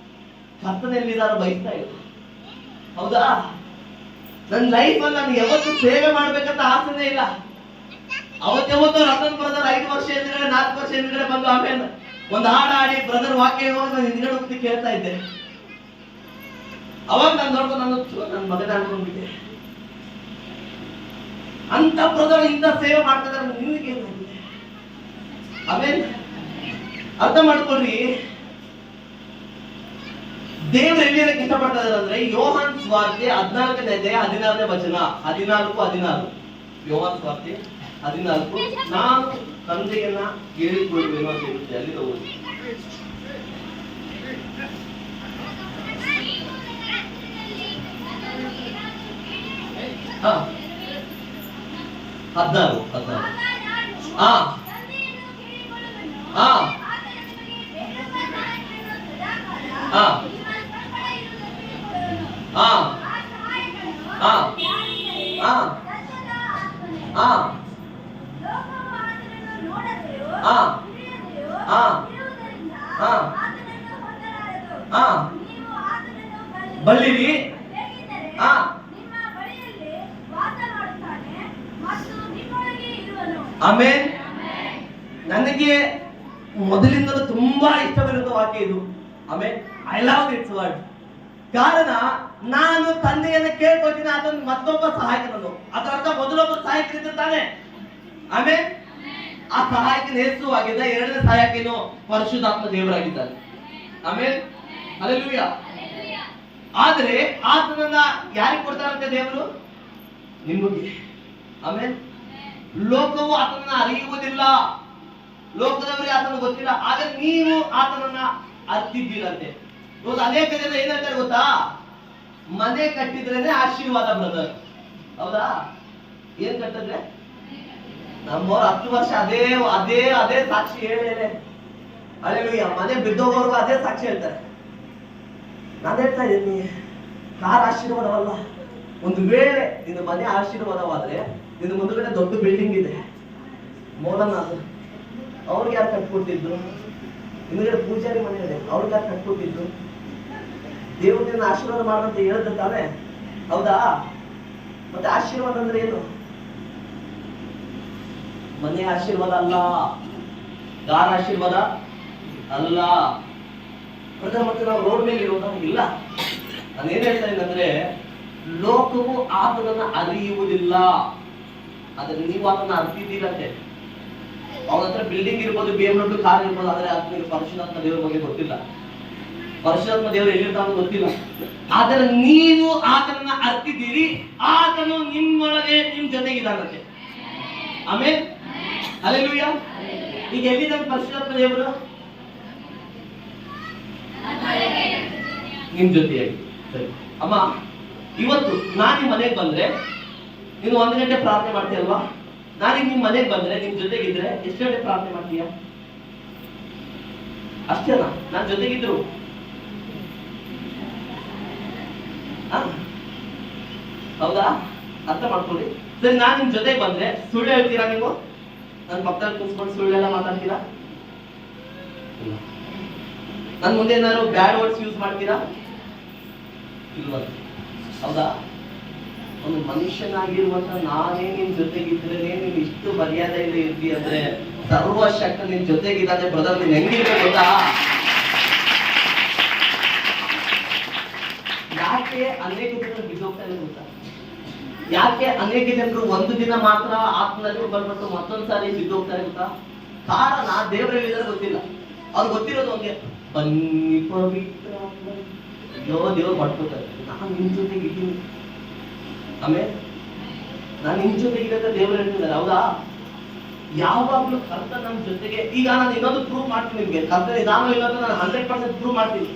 [SPEAKER 2] ಕರ್ತನೆಲ್ಲಿದಾರ ಬಯಸ್ತಾ ಇಲ್ಲ. ಹೌದಾ? ನನ್ನ ಲೈಫ್ ಅಲ್ಲಿ ನಾನು ಯಾವತ್ತು ಸೇವೆ ಮಾಡ್ಬೇಕಂತ ಆಸೆನೇ ಇಲ್ಲ. ಅವತ್ತಾವತ್ತು ರತನ್ ಬ್ರದರ್ 5 ವರ್ಷ ಹಿಂದ್ಗಡೆ 4 ವರ್ಷ ಹಿಂದ್ಗಡೆ ಬಂದು ಆಮೇಲೆ ಒಂದು ಹಾಡು ಹಾಡಿ ಬ್ರದರ್ ವಾಕ್ಯ ಹೇಳುವಾಗ ನಾನು ಹಿಂದ್ಗಡೆ ಹೋಗಿ ಕೇಳ್ತಾ ಇದ್ದೆ. ಅವಾಗ ನಾನು ನೋಡ್ಕೊಂಡು ನನ್ನ ಮಗನ ಅನ್ಕೊಂಡ್ಬಿಟ್ಟೆ, ಅಂತ ಬ್ರದರ್ ಇಂಥ ಸೇವೆ ಮಾಡ್ತಿದ್ದಾರೆ, ನಿಮಗೆ ಏನಾಗಿದೆ? ಆಮೇಲೆ ಅರ್ಥ ಮಾಡ್ಕೊಳ್ರಿ, ದೇವರು ಎಲ್ಲಿ ಹೇಳಕ್ಕೆ ಇಷ್ಟಪಡ್ತಾ ಇದ್ದಾರೆ ಅಂದ್ರೆ ಯೋಹಾನ್ ಸ್ವಾರ್ತೆ 14ನೇ ಅಧ್ಯಾಯ 16ನೇ ವಚನ, 14 ಯೋಹಾನ್ ಸ್ವಾರ್ತೆ 14, ನಾನು ತಂದೆಯನ್ನ ಕೇಳಿಕೊಳ್ಳುವೆನು ಅಂತ ಇರುತ್ತೆ. ಅಲ್ಲಿ ಓದಿ. ಹಾ 16 ಹಾ ಹಾ ಹಾ ಹಾ ಹಾ ಹಾ ಹಾ ಬಲ್ಲಿರಿ. ಆಮೇಲೆ ನನಗೆ ಮೊದಲಿಂದಲೂ ತುಂಬಾ ಇಷ್ಟವಿರುವ ವಾಕ್ಯ ಇದು. ಆಮೇಲೆ ಐ ಲವ್ ದಿಸ್ ವರ್ಡ್. ಕಾರಣ ನಾನು ತಂದೆಯನ್ನು ಕೇಳ್ಕೊಳ್ತೀನಿ, ಅದನ್ನು ಮತ್ತೊಬ್ಬ ಸಹಾಯಕನನ್ನು, ಅದರ ಅರ್ಥ ಮೊದಲೊಬ್ಬ ಸಹಾಯಕರಿದ್ದಾನೆ. ಆಮೇಲೆ ಆ ಸಹಾಯಕನ ಯೇಸು ಆಗಿದ್ದ, ಎರಡನೇ ಸಹಾಯಕನು ಪರಿಶುದ್ಧಾತ್ಮ ದೇವರಾಗಿದ್ದಾನೆ. ಆಮೇಲೆ ಹಲ್ಲೆಲೂಯಾ. ಆದ್ರೆ ಆತನನ್ನ ಯಾರಿಗೆ ಕೊಡ್ತಾರಂತೆ ದೇವರು? ನಿಮಗೆ. ಆಮೇಲೆ ಲೋಕವು ಆತನನ್ನ ಅರಿಯುವುದಿಲ್ಲ, ಲೋಕದವರಿಗೆ ಆತನ ಗೊತ್ತಿಲ್ಲ, ಆದ್ರೆ ನೀವು ಆತನನ್ನ ಅರ್ತಿದ್ದೀರಂತೆ. ಇವತ್ತು ಅನೇಕ ಜನ ಏನಂತಾರೆ ಗೊತ್ತಾ? ಮನೆ ಕಟ್ಟಿದ್ರೇನೆ ಆಶೀರ್ವಾದ ಬ್ರದರ್. ಹೌದಾ? ಏನ್ ಕಟ್ಟಿದ್ರೆ ನಮ್ಮವ್ರು 10 ವರ್ಷ ಅದೇ ಅದೇ ಅದೇ ಸಾಕ್ಷಿ ಹೇಳೇನೆ. ಹಲ್ಲೆಲೂಯಾ. ಮನೆ ಬಿದ್ದೋಗೋರ್ಗು ಅದೇ ಸಾಕ್ಷಿ ಹೇಳ್ತಾರೆ. ನಾನು ಹೇಳ್ತಾ ಇದ್ದೀನಿ, ಕಾರ್ ಆಶೀರ್ವಾದವಲ್ಲ. ಒಂದು ವೇಳೆ ನಿನ್ನ ಮನೆ ಆಶೀರ್ವಾದವಾದ್ರೆ ನಿನ್ನ ಮುಂದುಗಡೆ ದೊಡ್ಡ ಬಿಲ್ಡಿಂಗ್ ಇದೆ, ಮೋಲನ್, ಅದು ಅವ್ರಿಗೆ ಯಾರು ಕಟ್ಕೊಟ್ಟಿದ್ರು? ಹಿಂದ್ಗಡೆ ಪೂಜಾರಿ ಮನೆ ಇದೆ, ಅವ್ರಿಗೆ ಯಾರು ಕಟ್ಕೊಟ್ಟಿದ್ರು? ದೇವ್ರು ನಿನ್ನ ಆಶೀರ್ವಾದ ಮಾಡಂತ ಹೇಳಿದ ತಾನೆ. ಹೌದಾ? ಮತ್ತೆ ಆಶೀರ್ವಾದ ಅಂದ್ರೆ ಏನು? ಮನೆ ಆಶೀರ್ವಾದ ಅಲ್ಲ, ಗಾರ ಆಶೀರ್ವಾದ ಅಲ್ಲ. ಮತ್ತೆ ನಾವು ರೋಡ್ ಮೇಲೆ ಇರೋದ ಇಲ್ಲ. ನಾನು ಏನ್ ಹೇಳ್ತಾ ಇದ್ದೀನಿ ಅಂದ್ರೆ, ಲೋಕವು ಆತನನ್ನ ಅರಿಯುವುದಿಲ್ಲ, ಆದ್ರೆ ನೀವು ಆತನ ಅರ್ತಿದ್ದೀರಂತೆ. ಅವನ ಹತ್ರ ಬಿಲ್ಡಿಂಗ್ ಇರ್ಬೋದು, BMW ಕಾರ್ ಇರ್ಬೋದು, ಆದ್ರೆ ಆತನಿಗೆ ಪರಿಶುದ್ಧಾತ್ಮ ದೇವರ ಬಗ್ಗೆ ಗೊತ್ತಿಲ್ಲ. ಪರಿಶುದ್ಧಾತ್ಮ ದೇವರು ಎಲ್ಲಿರ್ತಾನೋ ಗೊತ್ತಿಲ್ಲ. ಆದ್ರೆ ನೀವು ಆತನನ್ನ ಅರ್ತಿದ್ದೀರಿ, ಆತನು ನಿಮ್ಮೊಳಗೆ ನಿಮ್ ಜೊತೆಗಿದ್ದಾನಂತೆ. ಆಮೇಲೆ ಹಲ್ಲೆಲೂಯಾ. ಈಗ ಎಲ್ಲಿದ್ದಾನೆ ಪರಿಶುದ್ಧಾತ್ಮ ದೇವರು? ನಿಮ್ ಜೊತೆಯಾಗಿ. ಸರಿ ಅಮ್ಮ, ಇವತ್ತು ನಾನು ನಿಮ್ಮ ಮನೆಗೆ ಬಂದ್ರೆ ನೀನು 1 ಗಂಟೆ ಪ್ರಾರ್ಥನೆ ಮಾಡ್ತೀಯಲ್ವಾ? ನಾನೀಗ ನಿಮ್ ಮನೆಗೆ ಬಂದ್ರೆ ನಿಮ್ ಜೊತೆಗಿದ್ರೆ ಎಷ್ಟು ಗಂಟೆ ಪ್ರಾರ್ಥನೆ ಮಾಡ್ತೀಯ? ಅಷ್ಟೇನಾ? ನಾನ್ ಜೊತೆಗಿದ್ರು ಹೌದಾ? ಅರ್ಥ ಮಾಡ್ಕೊಳ್ಳಿ. ಸರಿ, ನಾನ್ ನಿಮ್ ಜೊತೆಗೆ ಬಂದ್ರೆ ಸುಳ್ಳು ಹೇಳ್ತೀರಾ ನೀವು? ನನ್ನ ಪಕ್ಕದಲ್ಲಿ ಕೂತ್ಕೊಂಡು ಸುಳ್ಳೆಲ್ಲ ಮಾತಾಡ್ತೀರಾ? ನನ್ ಮುಂದೆ ಏನಾದ್ರು ಬ್ಯಾಡ್ ವರ್ಡ್ಸ್ ಯೂಸ್ ಮಾಡ್ತೀರಾ? ಇಲ್ವಾ? ಹೌದಾ? ಒಂದು ಮನುಷ್ಯನಾಗಿರುವಂತ ನಾನೇ ನಿಮ್ ಜೊತೆಗಿದ್ರೆ ನೀನ್ ಇಷ್ಟು ಮರ್ಯಾದೆಯಿಂದ ಇರ್ತಿ ಅಂದ್ರೆ ಸರ್ವಶಕ್ತ ನಿನ್ ಜೊತೆಗಿದ್ದಾನೆ ಬ್ರದರ್. ನೀನ್ ಹೆಂಗಿರ್ಬೇಕು ಗೊತ್ತಾ? ಯಾಕೆ ಅನೇಕ ಜನರು ಬಿದ್ದೋಗ್ತಾ ಇದೆ ಗೊತ್ತಾ? ಯಾಕೆ ಅನೇಕ ಜನರು ಒಂದು ದಿನ ಮಾತ್ರ ಆತ್ಮನಲ್ಲಿ ಬರ್ಬಿಟ್ಟು ಮತ್ತೊಂದ್ಸಾರಿ ಬಿದ್ದೋಗ್ತಾರೆ ಗೊತ್ತಾ? ಕಾರಣ ದೇವರಲ್ಲಿ ಗೊತ್ತಿಲ್ಲ. ಅವ್ರು ಗೊತ್ತಿರೋದು ಒಂದೇ, ಬನ್ನಿ ಪವಿತ್ರ ದೇವ್ರು ಮಾಡ್ಕೋತಾರೆ. ನಾನು ನಿಮ್ ಜೊತೆಗಿದ್ದೀನಿ. ಆಮೇಲೆ ನಾನು ನಿಮ್ ಜೊತೆಗಿರೋದ ದೇವರು ಹೇಳ್ತಿದ್ದಾರೆ. ಹೌದಾ? ಯಾವಾಗ್ಲೂ ಕರ್ತ ನಮ್ ಜೊತೆಗೆ. ಈಗ ನಾನು ಇನ್ನೊಂದು ಪ್ರೂವ್ ಮಾಡ್ತೀನಿ ನಿಮ್ಗೆ, ಕರ್ತ ಇದಾನೋ ಇಲ್ಲ ಅಂತ ನಾನು 100% ಪ್ರೂವ್ ಮಾಡ್ತೀನಿ.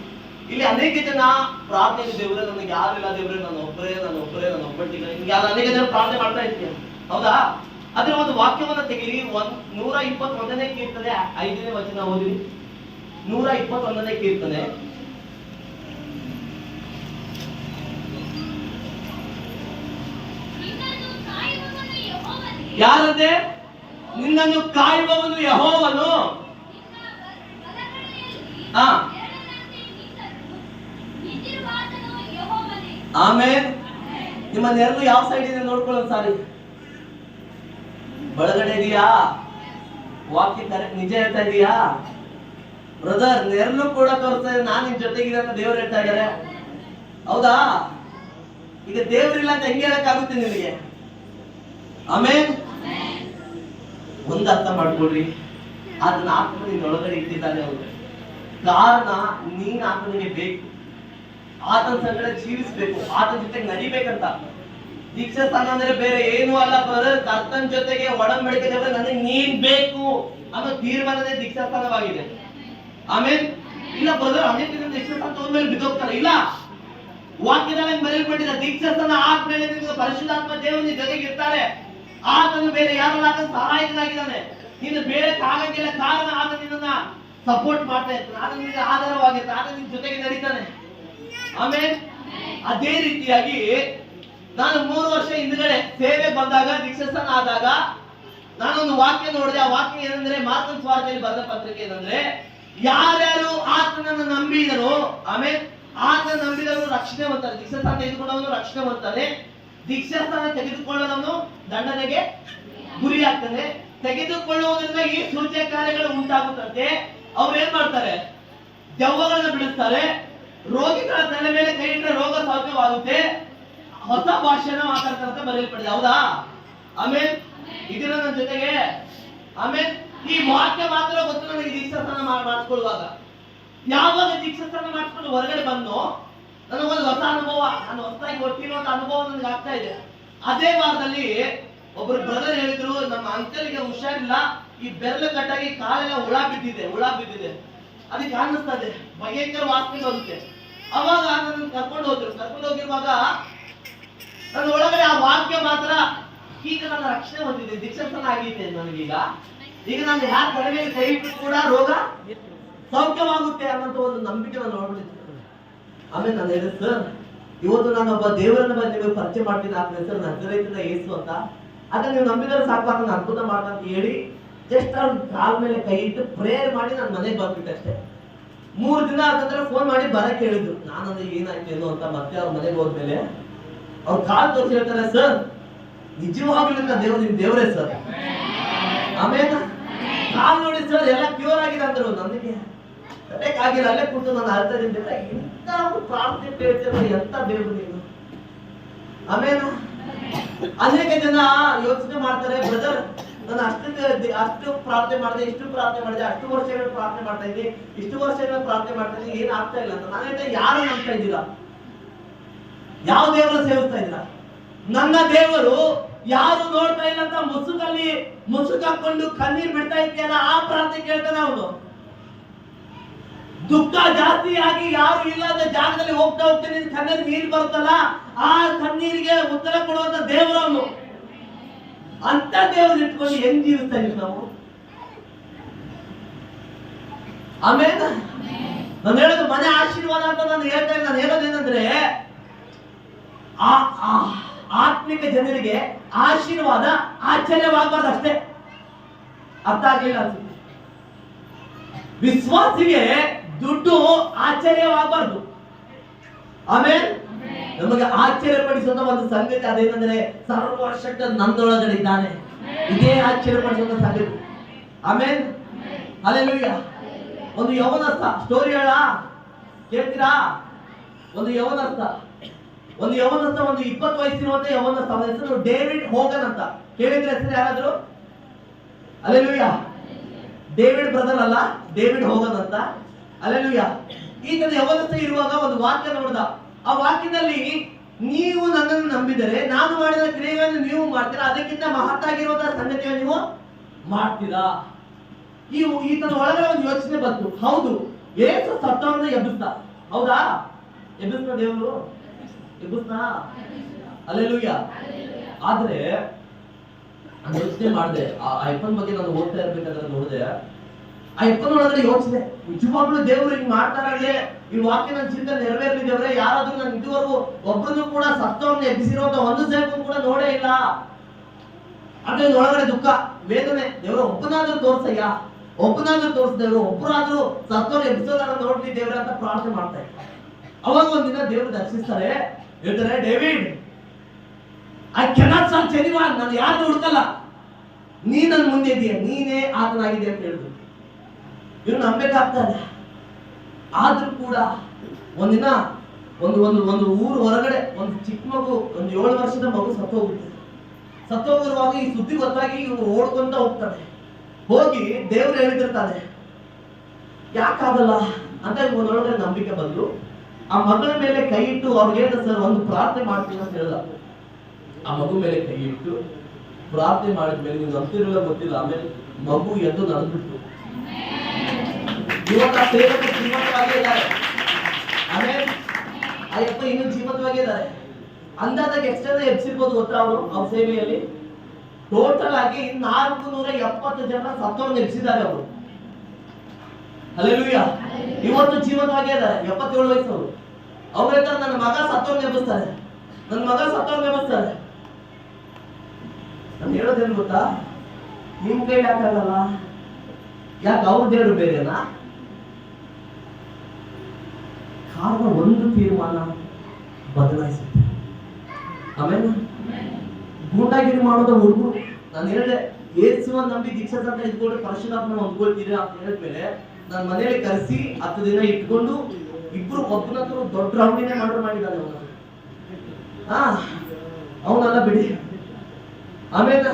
[SPEAKER 2] ಇಲ್ಲಿ ಅನೇಕ ಜನ ಪ್ರಾರ್ಥನೆ, ದೇವರೇ ನನಗೆ ಯಾರಿಲ್ಲ, ದೇವರೇ ನಾನು ಒಬ್ಬಟ್ಟಿಲ್ಲ, ನಿಮ್ಗೆ ಅನೇಕ ಜನ ಪ್ರಾರ್ಥನೆ ಮಾಡ್ತಾ ಇರ್ತೀಯ. ಹೌದಾ? ಅದ್ರ ಒಂದು ವಾಕ್ಯವನ್ನ ತೆಗೀರಿ. 121ನೇ ಕೀರ್ತನೆ 5ನೇ ವಚನ ಓದಿರಿ. 121ನೇ ಕೀರ್ತನೆ
[SPEAKER 3] ನಿನ್ನನ್ನು ಕಾಯುವವನು ಯೆಹೋವನೇ,
[SPEAKER 2] ಯಾರಂತೆ? ನಿನ್ನನ್ನು ಕಾಯುವವನು ಯೆಹೋವನು. ಹಾ, ಆಮೇಲೆ ನಿಮ್ಮ ನೆರಳು ಯಾವ ಸೈಡ್ ಇದೆ ನೋಡ್ಕೊಳ್ಳೋದು ಸಾರಿ. ಒಳಗಡೆ ಇದೆಯಾ? ವಾಕ್ಯ ಕರೆಕ್ಟ್ ನಿಜ ಹೇಳ್ತಾ ಇದೀಯಾ ಬ್ರದರ್? ನೆರಳು ಕೂಡ ತೋರಿಸ್ತಾ ಇದೆ, ನಾನ್ ನಿನ್ ಜೊತೆಗಿದೆ ಅಂತ ದೇವ್ರು ಹೇಳ್ತಾ ಇದ್ದಾರೆ. ಹೌದಾ? ಈಗ ದೇವ್ರಿಲ್ಲ ಅಂತ ಹೆಂಗೆ ಹೇಳಕ್ಕಾಗುತ್ತೆ ನಿನಗೆ? ಆಮೇಲೆ ಒಂದು ಅರ್ಥ ಮಾಡ್ಕೊಡ್ರಿ, ಅದನ್ನ ಆತ್ಮ ನಿನ್ನ ಒಳಗಡೆ ಇಟ್ಟಿದ್ದಾನೆ ಅವ್ರು. ಕಾರಣ ನೀನ್ ಆತನಿಗೆ ಬೇಕು, ಆತನ ಸಂಗಡ ಜೀವಿಸ್ಬೇಕು, ಆತನ ಜೊತೆಗೆ ನಡಿಬೇಕಂತ. ದೀಕ್ಷಾ ಸ್ಥಾನ ಅಂದ್ರೆ ಬೇರೆ ಏನು ಅಲ್ಲ ಬ್ರದರ್, ಕರ್ತನ ಜೊತೆಗೆ ಒಡಂಬಡಿಕೆ ನನಗೆ ನೀನ್ ಬೇಕು ಅನ್ನೋ ತೀರ್ಮಾನನೇ ದೀಕ್ಷಾ ಸ್ಥಾನವಾಗಿದೆ. ಆಮೇಲೆ ಇಲ್ಲ ಬ್ರದರ್ ಅನೇಕ ಜನ ದೀಕ್ಷಾ ಸ್ಥಾನ ತಗೊಂಡ್ಮೇಲೆ ಬಿದ್ದೋಗ್ತಾರೆ. ಇಲ್ಲ, ವಾಕ್ಯದಲ್ಲಿ ಬರೆಯಲ್ಪಟ್ಟಿದೆ, ದೀಕ್ಷಾ ಸ್ಥಾನ ಆದ್ಮೇಲೆ ನಿಮಗೆ ಪರಿಶುದ್ಧಾತ್ಮ ದೇವರು ನಿನ್ನ ಜೊತೆಗೆ ಇರ್ತಾರೆ. ಆತನು ಬೇರೆ ಯಾರಲ್ಲ, ಆತನ ಸಹಾಯಕನಾಗಿದ್ದಾನೆ. ನೀನು ಬೇರೆ ಆಗಂಗಿಲ್ಲ, ಕಾರಣ ಆತ ನಿನ್ನ ಸಪೋರ್ಟ್ ಮಾಡ್ತಾ ಇರ್ತಾನೆ, ಆತ ನಿನಗೆ ಆಧಾರವಾಗಿರ್ತಾನೆ, ಆತ ನಿನ್ನ ಜೊತೆಗೆ ನಡೀತಾನೆ. ಆಮೇಲೆ ಅದೇ ರೀತಿಯಾಗಿ ನಾನು 3 ವರ್ಷ ಹಿಂದ್ಗಡೆ ಸೇವೆ ಬಂದಾಗ, ದೀಕ್ಷಾಸ್ಥಾನ ಆದಾಗ ನಾನೊಂದು ವಾಕ್ಯ ನೋಡಿದೆ. ಆ ವಾಕ್ಯ ಏನಂದ್ರೆ, ಮಾರ್ಕನ ಸುವಾರ್ತೆಯಲ್ಲಿ ಬರೆದ ಪತ್ರಿಕೆ ಏನಂದ್ರೆ, ಯಾರ್ಯಾರು ಆತನನ್ನು ನಂಬಿದರೋ, ಆಮೇಲೆ ಆತನ ನಂಬಿದವರು ರಕ್ಷಣೆ ಹೊಂತಾರೆ. ದೀಕ್ಷಾಸ್ಥಾನ ತೆಗೆದುಕೊಂಡವನು ರಕ್ಷಣೆ ಹೊಂತಾನೆ, ದೀಕ್ಷಾಸ್ಥಾನ ತೆಗೆದುಕೊಳ್ಳದವನು ದಂಡನೆಗೆ ಗುರಿಯಾಗ್ತಾನೆ. ತೆಗೆದುಕೊಳ್ಳುವುದರಿಂದ ಈ ಸೂಚ್ಯ ಕಾರ್ಯಗಳು ಉಂಟಾಗುತ್ತಂತೆ. ಅವ್ರು ಏನ್ ಮಾಡ್ತಾರೆ? ದೆವ್ವಗಳನ್ನ ಬಿಡಿಸ್ತಾರೆ, ರೋಗಿಗಳ ತಲೆ ಮೇಲೆ ಕೈ ಇಟ್ಟರೆ ರೋಗ ಸೌಖ್ಯವಾಗುತ್ತೆ, ಹೊಸ ಭಾಷೆನ ಮಾತಾಡ್ತಾರೆ ಅಂತ ಬರೆಯಲ್ಪಟ್ಟಿದೆ. ಹೌದಾ? ಆಮೇಲೆ ಇದರ ನನ್ನ ಜೊತೆಗೆ ಆಮೇಲೆ ಈ ವಾಕ್ಯ ಮಾತ್ರ ಗೊತ್ತು ನನಗೆ. ದೀಕ್ಷಾಸ್ಥಾನ ಮಾಡಿಕೊಳ್ಳುವಾಗ, ಯಾವಾಗ ದೀಕ್ಷಾಸ್ಥಾನ ಮಾಡಿಕೊಂಡು ಹೊರಗಡೆ ಬಂದು ನನಗೊಂದು ಹೊಸ ಅನುಭವ, ನಾನು ಹೊಸದಾಗಿ ಹೊಟ್ಟಿರೋ ಅನುಭವ ನನಗೆ ಆಗ್ತಾ ಇದೆ. ಅದೇ ವಾರದಲ್ಲಿ ಒಬ್ರು ಬ್ರದರ್ ಹೇಳಿದ್ರು, ನಮ್ಮ ಅಂಕಲ್ಗೆ ಹುಷಾರಿಲ್ಲ, ಈ ಬೆರಳು ಕಟ್ಟಾಗಿ ಕಾಲೆಲ್ಲ ಹುಳ ಬಿದ್ದಿದೆ, ಅದಕ್ಕೆ ಅನ್ನಿಸ್ತದೆ, ಭಯಂಕರ ವಾಸನೆ ಬರುತ್ತೆ. ಅವಾಗ ನನ್ನ ಕರ್ಕೊಂಡು ಹೋಗಿರುವಾಗ ನನ್ನ ಒಳಗಡೆ ಆ ವಾಕ್ಯ ಮಾತ್ರ, ಈಗ ನನ್ನ ರಕ್ಷಣೆ ಹೊಂದಿದೆ, ದೀಕ್ಷಾಸ್ಥಾನ ಆಗಿದೆ ನನಗೀಗ, ಈಗ ನಾನು ಯಾರ ಕಡಿಮೆ ಕೈ ಇಟ್ಟು ಕೂಡ ರೋಗ ಸೌಖ್ಯವಾಗುತ್ತೆ ಅನ್ನೋಂಥ ಒಂದು ನಂಬಿಕೆ ನಾನು ನೋಡ್ಬಿಟ್ಟಿದ್ದೆ. ಆಮೇಲೆ ನಾನು ಹೇಳಿದೆ, ಸರ್ ಇವತ್ತು ನಾನೊಬ್ಬ ದೇವರನ್ನ ನಿಮಗೆ ಪರಿಚಯ ಮಾಡ್ತೀನಿ, ಆ ಹೆಸರು ನಜರೇತಿನ ಯೇಸು ಅಂತ, ಆಗ ನೀವು ನಂಬಿದರೆ ಸಾಕು, ಅದನ್ನ ಅದ್ಭುತ ಅಂತ ಹೇಳಿ ಜಸ್ಟ್ ಅವ್ರ ಕಾಲ ಮೇಲೆ ಕೈ ಇಟ್ಟು ಪ್ರೇಯರ್ ಮಾಡಿ ನಾನು ಮನೆಗೆ ಬಂದ್ಬಿಟ್ಟೆ ಅಷ್ಟೇ. 3 ದಿನ ಆದ ನಂತರ ಫೋನ್ ಮಾಡಿ ಬರಕ್ಕೆ ಹೇಳಿದ್ರು. ನಾನಂದ್ರೆ ಏನಾಯ್ತು ಏನು ಅಂತ. ಮತ್ತೆ ಅವ್ರ ಮನೆಗೆ ಹೋದ್ಮೇಲೆ ಅವ್ರ ಕಾಲ್ ತೋರಿಸಿ ಹೇಳ್ತಾರೆ, ಸರ್ ನಿಜವಾಗ್ಲೂ ದೇವ್ರು ನಿಮ್ ದೇವರೇ ಸರ್. ಆಮೇಲೆ ಕಾಲ್ ನೋಡಿ ಸರ್ ಎಲ್ಲ ಕ್ಯೂರ್ ಆಗಿದೆ ಅಂದ್ರು. ನನಗೆ ಆಗಿಲ್ಲ, ಅಲ್ಲೇ ಕೂತು ನಾನು ಅಳ್ತಾ ಇದ್ದೆ, ಇಂಥ ಪ್ರಾರ್ಥನೆ ಹೇಳ್ತಾರೆ, ಎಂತ ದೇವ್ರು ನೀನು. ಆಮೇಲೆ ಅನೇಕ ಜನ ಯೋಚನೆ ಮಾಡ್ತಾರೆ, ಬ್ರದರ್ ನಾನು ಅಷ್ಟು ಪ್ರಾರ್ಥನೆ ಮಾಡಿದೆ, ಇಷ್ಟು ಪ್ರಾರ್ಥನೆ ಮಾಡಿದೆ, ಅಷ್ಟು ವರ್ಷಗಳು ಪ್ರಾರ್ಥನೆ ಮಾಡ್ತಾ ಇದ್ದೀನಿ, ಇಷ್ಟು ವರ್ಷಗಳ ಪ್ರಾರ್ಥನೆ ಮಾಡ್ತಾ ಇದ್ದೀನಿ, ಏನ್ ಆಗ್ತಾ ಇಲ್ಲ ಅಂತ. ನಾನು ಹೇಳ್ತಾ, ಯಾರು ನಂಬ್ತಾ ಇದ್ದೀರಾ? ಯಾವ ದೇವರ ಸೇವಿಸ್ತಾ ಇದ್ದೀರಾ? ನನ್ನ ದೇವರು ಯಾರು ನೋಡ್ತಾ ಇಲ್ಲ ಅಂತ ಮುಸುಕಾಕೊಂಡು ಕಣ್ಣೀರ್ ಬಿಡ್ತಾ ಇದೆಯಲ್ಲ, ಆ ಪ್ರಾರ್ಥನೆ ಕೇಳ್ತಾನೆ ಅವನು. ದುಃಖ ಜಾಸ್ತಿ ಆಗಿ ಯಾರು ಇಲ್ಲದ ಜಾಗದಲ್ಲಿ ಹೋಗ್ತಾ ಹೋಗ್ತೀನಿ, ಕಣ್ಣೀರು ನೀರು ಬರುತ್ತಲ್ಲ, ಆ ಕಣ್ಣೀರಿಗೆ ಉತ್ತರ ಕೊಡುವಂತ ದೇವರು ಅವನು. ಅಂತ ದೇವರು ಇಟ್ಕೊಂಡು ಹೆಂಗ್ ಜೀವಿಸ್ತಾ ಇದೀವಿ ನಾವು? ಆಮೇಲೆ ನಾನು ಹೇಳೋದು ಮನೆ ಆಶೀರ್ವಾದ ಅಂತ ನಾನು ಹೇಳ್ತಾ ಇಲ್ಲ. ನಾನು ಹೇಳೋದೇನಂದ್ರೆ, ಆತ್ಮಿಕ ಜನರಿಗೆ ಆಶೀರ್ವಾದ ಆಶ್ಚರ್ಯವಾಗಬಾರ್ದು ಅಷ್ಟೇ. ಅರ್ಥ ಆಗ್ಲಿಲ್ಲ ಅನ್ಸುತ್ತೆ. ವಿಶ್ವಾಸಿಗೆ ದುಡ್ಡು ಆಶ್ಚರ್ಯವಾಗಬಾರ್ದು. ಆಮೇಲೆ ನಮಗೆ ಆಶ್ಚರ್ಯಪಡಿಸುವಂತ ಒಂದು ಸಂಗತಿ ಅದೇನೆಂದ್ರೆ, ಸರ್ವಶಕ್ತ ನನ್ನೊಳಗಡೆ ಇದ್ದಾನೆ. ಇದೇ ಆಶ್ಚರ್ಯಪಡಿಸುವಂತ ಸಂಗತಿ. ಆಮೇಲೆ ಹಲ್ಲೆಲೂಯಾ. ಒಂದು ಯೌವನಸ್ಥ ಸ್ಟೋರಿ ಹೇಳ ಕೇಳ್ತೀರಾ? ಒಂದು ಯೌವನಸ್ಥ ಒಂದು 20 ವಯಸ್ಸಿರುವಂತ ಯೌವನಸ್ಥ, ಅವನ ಹೆಸರು ಡೇವಿಡ್ ಹೋಗನ್ ಅಂತ. ಕೇಳಿದ್ರೆ ಹೆಸರು ಯಾರಾದ್ರು? ಹಲ್ಲೆಲೂಯಾ. ಡೇವಿಡ್ ಬ್ರದರ್ ಅಲ್ಲ, ಡೇವಿಡ್ ಹೋಗನ್ ಅಂತ. ಹಲ್ಲೆಲೂಯಾ. ಈಗ ಯೌವನಸ್ಥ ಇರುವಾಗ ಒಂದು ವಾಕ್ಯ ನೋಡ್ದ. ಆ ವಾಕ್ಯದಲ್ಲಿ, ನೀವು ನನ್ನನ್ನು ನಂಬಿದರೆ ನಾನು ಮಾಡಿದ ಕ್ರಿಯೆಗಳನ್ನು ನೀವು ಮಾಡ್ತೀರಾ, ಅದಕ್ಕಿಂತ ಮಹತ್ತಾಗಿರುವಂತಹ ಸಂಗತಿಯನ್ನು ನೀವು ಮಾಡ್ತೀರಾ. ಈತನ ಒಳಗಡೆ ಒಂದು ಯೋಚನೆ ಬಂತು. ಹೌದು, ಯೇಸು ಸತ್ತವರನ್ನ ಎಬ್ಬಿಸ್ತ. ಹೌದಾ? ಎಬ್ಬಿಸ್ತ ದೇವರು, ಎಬ್ಬಿಸ್ತ. ಹಲ್ಲೆಲೂಯಾ. ಆದ್ರೆ ನಾನು ಯೋಚನೆ ಮಾಡಿದೆ, ಆ ಅಯ್ಯಪ್ಪನ ಬಗ್ಗೆ ನಾನು ಓದ್ತಾ ಇರ್ಬೇಕಾದ್ರೆ ನೋಡಿದೆ, ಆ ಅಯ್ಯಪ್ಪನ ಒಳಗಡೆ ಯೋಚನೆ, ನಿಜವಾಗ್ಲೂ ದೇವ್ರು ಹಿಂಗ್ ಮಾಡ್ತಾರಾಗ್ಲೇ, ಈ ವಾಕ್ಯ ನನ್ನ ಚಿಂತೆ ನೆರವೇರ್ಲಿ ದೇವ್ರೆ. ಯಾರಾದ್ರೂ ನಾನು ಇದುವರೆಗೂ ಒಬ್ಬರನ್ನು ಕೂಡ ಸತ್ತವನ್ನ ಎಬ್ಬಿಸಿರುವಂತ ಒಂದು ಸೇವಕನು ಕೂಡ ನೋಡೇ ಇಲ್ಲ. ಅದ್ರ ಒಳಗಡೆ ದುಃಖ, ವೇದನೆ. ದೇವರ ಒಬ್ಬನಾದ್ರೂ ತೋರ್ಸಯ್ಯ, ಒಬ್ಬನಾದ್ರೂ ತೋರ್ಸ ದೇವರು, ಒಬ್ಬರಾದ್ರೂ ಸತ್ತೋರು ಎಬ್ಸೋದಾರ ನೋಡ್ಲಿ ದೇವ್ರ ಅಂತ ಪ್ರಾರ್ಥನೆ ಮಾಡ್ತಾ ಇದ್ದಾರೆ. ಅವಾಗ ಒಂದಿನ ದೇವರು ದರ್ಶಿಸ್ತಾರೆ, ಹೇಳ್ತಾರೆ, David, I cannot search anyone, ನಾನು ಯಾರನ್ನೂ ಹುಡುಕಲ್ಲ, ನೀ ನನ್ನ ಮುಂದೆ ಇದೆಯಾ, ನೀನೇ ಆತನಾಗಿದೆ ಅಂತ ಹೇಳಿದ್ರು. ಇವ್ರು ನಂಬೇಕಾಗ್ತದೆ. ಆದ್ರೂ ಕೂಡ ಒಂದಿನ ಒಂದು ಊರು ಹೊರಗಡೆ ಒಂದು ಚಿಕ್ಕ ಮಗು, ಒಂದು 7 ವರ್ಷದ ಮಗು ಸತ್ತೋಗಿರುವಾಗ ಈ ಸುದ್ದಿ ಗೊತ್ತಾಗಿ ಇವ್ರು ಓಡ್ಕೊಂತ ಹೋಗ್ತಾರೆ. ಹೋಗಿ ದೇವ್ರು ಹೇಳಿದಿರ್ತಾರೆ, ಯಾಕಾಗಲ್ಲ ಅಂತ ಒಂದೊಳಗಡೆ ನಂಬಿಕೆ ಬಂದು ಆ ಮಗಳ ಮೇಲೆ ಕೈ ಇಟ್ಟು ಅವ್ರಿಗೆ ಹೇಳಿದ, ಸರ್ ಒಂದು ಪ್ರಾರ್ಥನೆ ಮಾಡ್ತೀನಿ ಅಂತ ಹೇಳ್ದ. ಆ ಮಗು ಮೇಲೆ ಕೈ ಇಟ್ಟು ಪ್ರಾರ್ಥನೆ ಮಾಡಿದ್ಮೇಲೆ, ನೀವು ನಂಬ್ತಿರಲ್ಲ ಗೊತ್ತಿಲ್ಲ, ಆಮೇಲೆ ಮಗು ಎದ್ದು ನಡೆದ್ಬಿಟ್ಟು ಇವತ್ತು ಆ ಸೇವಕ ಜೀವಂತವಾಗೇ ಇದ್ದಾರೆ. ಆಮೇಲೆ ಅಯ್ಯಪ್ಪ ಇನ್ನೂ ಜೀವಂತವಾಗೇ ಇದ್ದಾರೆ. ಅಂದಾಜಾಗಿ ಎಷ್ಟೆಲ್ಲ ಎಬ್ಸಿರ್ಬೋದು ಗೊತ್ತಾ ಅವರು ಅವ್ರ ಸೇವೆಯಲ್ಲಿ? ಟೋಟಲ್ ಆಗಿ 470 ಜನ ಸತ್ತೋರ್ನ ಎಬ್ಸಿದ್ದಾರೆ ಅವರು. ಹಲ್ಲೆಲೂಯಾ. ಇವತ್ತು ಜೀವಂತವಾಗೇ ಇದ್ದಾರೆ, 77 ವಯಸ್ಸವರು. ಅವ್ರು ಹೇಳ್ತಾರೆ, ನನ್ನ ಮಗ ಸತ್ತೋರ್ನ ಎಬ್ಬಿಸ್ತಾರೆ, ನನ್ನ ಮಗ ಸತ್ತೋರ್ನ ಎಬ್ಬಿಸ್ತಾರೆ. ನಾನು ಹೇಳೋದೇನು ಗೊತ್ತಾ, ನಿಮ್ ಕೈ ಯಾಕಾಗಲ್ಲ? ಯಾಕೆ ಅವ್ರ ದೇವರು ಬೇರೆನಾ? ಕಾರಣ ಒಂದು ತೀರ್ಮಾನ ಬದಲಾಯಿಸುತ್ತೆ. ಆಮೇಲೆ ಗೂಂಡಾಗಿರಿ ಮಾಡೋದು ಹುಡುಗರು, ನಾನು ಹೇಳಿದೆ, ಯೇಸುವನ್ನು ನಂಬಿ ದೀಕ್ಷಾ ಅಂತ ಇದ್ಕೊಂಡು ಪರಶುರಾಮನ ಹೊಂದ್ಕೊಳ್ತೀರಾ ಅಂತ ಹೇಳಿದ್ಮೇಲೆ ನನ್ನ ಮನೆಯಲ್ಲಿ ಕರೆಸಿ 10 ದಿನ ಇಟ್ಕೊಂಡು ಇಬ್ರು ಒಬ್ಬನಂತರೂ ದೊಡ್ಡ ರೌಂಡಿನೇ ಮಾಡಿದ್ದಾನೆ ಅವನು. ಅವನೆಲ್ಲ ಬಿಡಿ. ಆಮೇಲೆ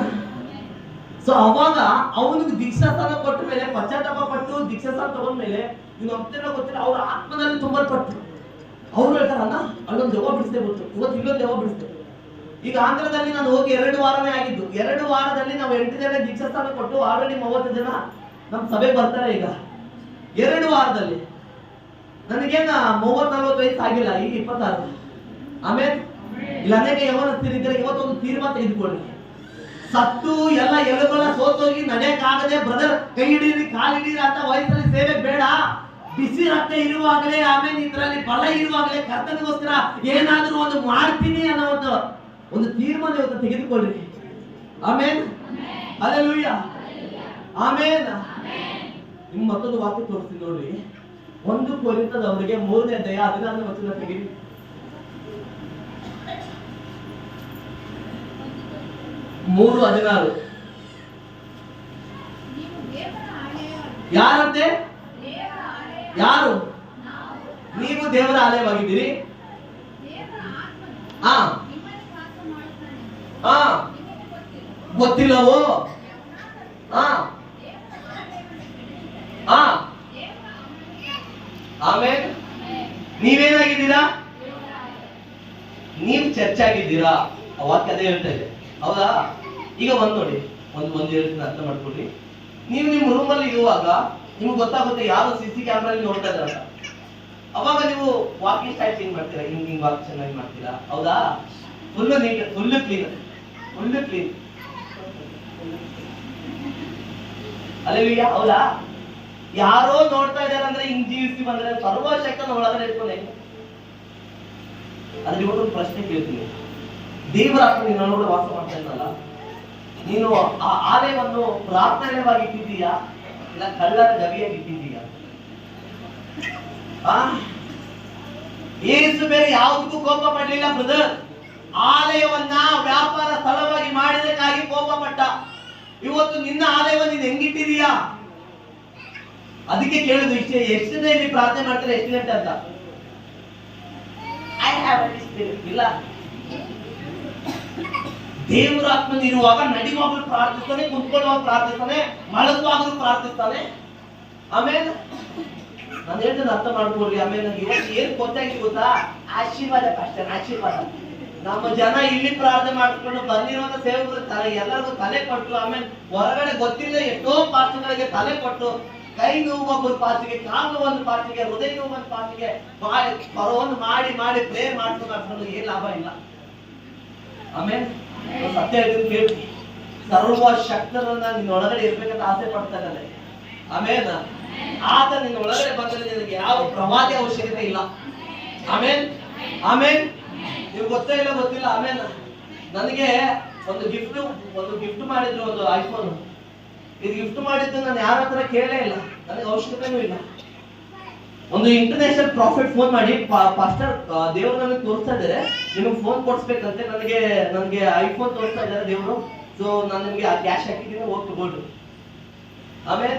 [SPEAKER 2] ಸೊ ಅವಾಗ ಅವನಿಗೆ ದೀಕ್ಷಾಸ್ಥಾನ ಕೊಟ್ಟ ಮೇಲೆ, ಪಶ್ಚಾತ್ತಾಪ ಪಟ್ಟು ದೀಕ್ಷಾಸ್ಥಾನ ತಗೊಂಡ್ಮೇಲೆ, ಇನ್ನು ಒಪ್ತೇನೋ ಗೊತ್ತಿಲ್ಲ, ಅವ್ರ ಆತ್ಮದಲ್ಲಿ ತುಂಬಲ್ಪಟ್ಟು ಅವ್ರು ಹೇಳ್ತಾರ, ಅಣ್ಣ ಅಲ್ಲೊಂದು ದೆವ್ವ ಬಿಡಿಸ್ತೇ ಗೊತ್ತು, ಇವತ್ತು ಇಲ್ಲೊಂದು ದೆವ್ವ ಬಿಡಿಸ್ತೇ. ಈಗ ಆಂಧ್ರದಲ್ಲಿ ನಾನು ಹೋಗಿ 2 ವಾರನೇ ಆಗಿದ್ದು. 2 ವಾರದಲ್ಲಿ ನಾವು 8 ಜನ ದೀಕ್ಷಾಸ್ಥಾನ ಕೊಟ್ಟು ಆಲ್ರೆಡಿ 30 ಜನ ನಮ್ಮ ಸಭೆಗೆ ಬರ್ತಾರೆ. ಈಗ 2 ವಾರದಲ್ಲಿ ನನಗೇನ 30-40 ವಯಸ್ಸು ಆಗಿಲ್ಲ, ಈಗ 26. ಆಮೇಲೆ ಇಲ್ಲಿ ಅನೇಕ ಯವನಸ್ಥರಿದ್ದಾರೆ. ಇವತ್ತೊಂದು ತೀರ್ಮಾನ ತೆಗೆದುಕೊಳ್ಳಿ, ಸತ್ತು ಎಲ್ಲ ಎಲುಬೆಲ್ಲ ಸೋತೋಗಿ ನಡೆಯಕ್ಕಾಗದೆ ಬ್ರದರ್ ಕೈ ಹಿಡೀರಿ ಕಾಲು ಹಿಡೀರಿ ಅಂತ ವಯಸ್ಸಲ್ಲಿ ಸೇವೆ ಬೇಡ. ಬಿಸಿ ರಕ್ತ ಇರುವಾಗಲೇ, ಆಮೇಲೆ ಇದರಲ್ಲಿ ಬಲ ಇರುವಾಗಲೇ ಕರ್ತನಿಗೋಸ್ಕರ ಏನಾದ್ರೂ ಒಂದು ಮಾಡ್ತೀನಿ ಅನ್ನೋ ಒಂದು ತೀರ್ಮಾನ ಇವತ್ತು ತೆಗೆದುಕೊಳ್ಳಿ. ಆಮೇನ್, ಹಲ್ಲೆಲೂಯಾ, ಆಮೇನ್. ನಿಮ್ ಮತ್ತೊಂದು ವಾಕ್ಯ ತೋರಿಸ್ತೀನಿ ನೋಡ್ರಿ. 1 ಕೊರಿಂಥದವರಿಗೆ 3ನೇ ಅಧ್ಯಾಯ 16ನೇ ವಚನ ತೆಗೀರಿ. 3:16. ಯಾರಂತೆ? ಯಾರು? ನೀವು ದೇವರ ಆಲಯವಾಗಿದ್ದೀರಿ. ಗೊತ್ತಿಲ್ಲವೋ? ಆಮೇಲೆ ನೀವೇನಾಗಿದ್ದೀರಾ? ನೀವು ಚರ್ಚ್ ಆಗಿದ್ದೀರಾ. ವಾಕ್ಯ ಅದೇ ಹೇಳ್ತಾ ಇದೆ, ಹೌದಾ? ಈಗ ನೋಡಿ, ಒಂದು ಹೇಳ್ತೀನಿ, ಅರ್ಥ ಮಾಡ್ಕೊಳ್ರಿ. ನೀವು ನಿಮ್ಮ ರೂಮಲ್ಲಿ ಇರುವಾಗ ನಿಮ್ಗೆ ಗೊತ್ತಾಗುತ್ತೆ ಯಾರು CC ಕ್ಯಾಮ್ರಲ್ಲಿ ನೋಡ್ತಾ ಇದ್ದಾರ. ಅವಾಗ ನೀವು ವಾಕಿಂಗ್ ಸ್ಟೈಲ್ ಚೇಂಜ್ ಮಾಡ್ತೀರಾ, ಹಿಂಗ್ ವಾಕ್ ಚೆನ್ನಾಗಿ ಮಾಡ್ತೀರಾ, ಹೌದಾ? Full neat, full clean. Alleluia, ಹೌದಾ? ಯಾರೋ ನೋಡ್ತಾ ಇದಾರೆ ಅಂದ್ರೆ ಹಿಂಗ್ ಜೀವಿಸಿ ಬಂದ್ರೆ ಸರ್ವಶಕ್ತನ ಒಳಗಡೆ ಇಟ್ಕೊಂಡೆ. ಅದ್ರ ಇವತ್ತೊಂದು ಪ್ರಶ್ನೆ ಕೇಳ್ತೀನಿ. ದೇವರ ಆತ್ಮ ನಿನ್ನೊಳಗಡೆ ವಾಸ ಮಾಡ್ತಾ ಇದ್ದಲ್ಲ, ನೀನು ಆ ಆಲಯವನ್ನು ಪ್ರಾರ್ಥನೆವಾಗಿ ಇಟ್ಟಿದ್ದೀಯಾ, ಇಲ್ಲ ಕಳ್ಳರ ಗವಿಯಾಗಿ ಇಟ್ಟಿದ್ದೀಯಾ? ಯೇಸು ಬೇರೆ ಯಾವುದಕ್ಕೂ ಕೋಪ ಪಡಲಿಲ್ಲ ಬ್ರದರ್. ಆಲಯವನ್ನ ವ್ಯಾಪಾರ ಸ್ಥಳವಾಗಿ ಮಾಡಿದಕ್ಕಾಗಿ ಕೋಪ ಪಟ್ಟ. ಇವತ್ತು ನಿನ್ನ ಆಲಯವನ್ನು ನೀನು ಹೆಂಗಿಟ್ಟಿದೀಯಾ? ಅದಕ್ಕೆ ಕೇಳುದು, ಎಷ್ಟು ಜನ ಇಲ್ಲಿ ಪ್ರಾರ್ಥನೆ ಮಾಡ್ತಾರೆ, ಎಷ್ಟು ಗಂಟೆ ಅಂತ? ಇಲ್ಲ, ದೇವರ ಆತ್ಮನಿರುವಾಗ ನಡಿವಾಗಲೂ ಪ್ರಾರ್ಥಿಸ್ತಾನೆ, ಕುತ್ಕೊಳ್ಳುವಾಗ ಪ್ರಾರ್ಥಿಸ್ತಾನೆ, ಮಲಗುವಾಗಲೂ ಪ್ರಾರ್ಥಿಸ್ತಾನೆ. ಆಮೇಲೆ ನಾನು ಹೇಳ್ತೇನೆ, ಅರ್ಥ ಮಾಡ್ಕೊಡ್ರಿ. ಆಮೇಲೆ ಇವತ್ತು ಏನ್ ಗೊತ್ತಾಗಿ ಗೊತ್ತಾ? ಆಶೀರ್ವಾದ ಅಷ್ಟೇ, ಆಶೀರ್ವಾದ. ನಮ್ಮ ಜನ ಇಲ್ಲಿ ಪ್ರಾರ್ಥನೆ ಮಾಡಿಕೊಂಡು ಬಂದಿರುವಂತ ಸೇವಕರು ಎಲ್ಲರಿಗೂ ತಲೆ ಕೊಟ್ಟು, ಆಮೇಲೆ ಹೊರಗಡೆ ಗೊತ್ತಿಲ್ಲ ಎಷ್ಟೋ ಪಾಸ್ಟ್ಗಳಿಗೆ ತಲೆ ಕೊಟ್ಟು, ಕೈ ನೋವು ಒಬ್ಬರು ಪಾಸ್ಟಿಗೆ, ಕಾಲು ನೋವು ಒಂದು ಪಾಸ್ಟಿಗೆ, ಹೃದಯ ನೋವು ಒಂದು ಪಾಸ್ಟಿಗೆ ಪರವನ್ನು ಮಾಡಿ ಪ್ರೇಯರ್ ಮಾಡ್ಕೊಂಡು ಏನ್ ಲಾಭ ಇಲ್ಲ. ಆಮೇಲೆ ಸತ್ಯ ಹೇಳ್ತೀನಿ ಕೇಳಿ, ಸರ್ವ ಶಕ್ತರನ್ನ ನಿನ್ನ ಒಳಗಡೆ ಇರ್ಬೇಕಂತ ಆಸೆ ಪಡ್ತಾ ಇದ್ದಾನೆ. ಆಮೇಲೆ ಆತ ನಿನ್ನ ಒಳಗಡೆ ಬಂದರೆ ನಿನಗೆ ಯಾವ ಪ್ರವಾದಿ ಅವಶ್ಯಕತೆ ಇಲ್ಲ. ಆಮೇಲೆ ನೀವು ಗೊತ್ತಿಲ್ಲ. ಆಮೇಲೆ ನನಗೆ ಒಂದು ಗಿಫ್ಟ್ ಮಾಡಿದ್ರು, ಒಂದು ಐಫೋನ್. ಇದು ಗಿಫ್ಟ್ ಮಾಡಿದ್ದು ನಾನು ಯಾರ ಹತ್ರ ಕೇಳೇ ಇಲ್ಲ, ನನಗೆ ಅವಶ್ಯಕತೆನೂ ಇಲ್ಲ. ಒಂದು ಇಂಟರ್ನ್ಯಾಷನಲ್ ಪ್ರಾಫಿಟ್ ಫೋನ್ ಮಾಡಿ, ಪಾಸ್ಟರ್ ದೇವರು ನನಗೆ ತೋರಿಸ್ತಾ ಇದ್ದಾರೆ, ನಿಮಗೆ ಫೋನ್ ಕೊಡ್ಸ್ಬೇಕಂತೆ, ನನಗೆ ಐಫೋನ್ ತೋರಿಸ್ತಾ ಇದ್ದಾರೆ ದೇವರು, ಸೊ ನಾನು ನಿಮಗೆ ಆ ಕ್ಯಾಶ್ ಹಾಕಿದ್ದೀನಿ, ಹೋಗಿ ತಗೊಳ್ರಿ. ಆಮೇಲೆ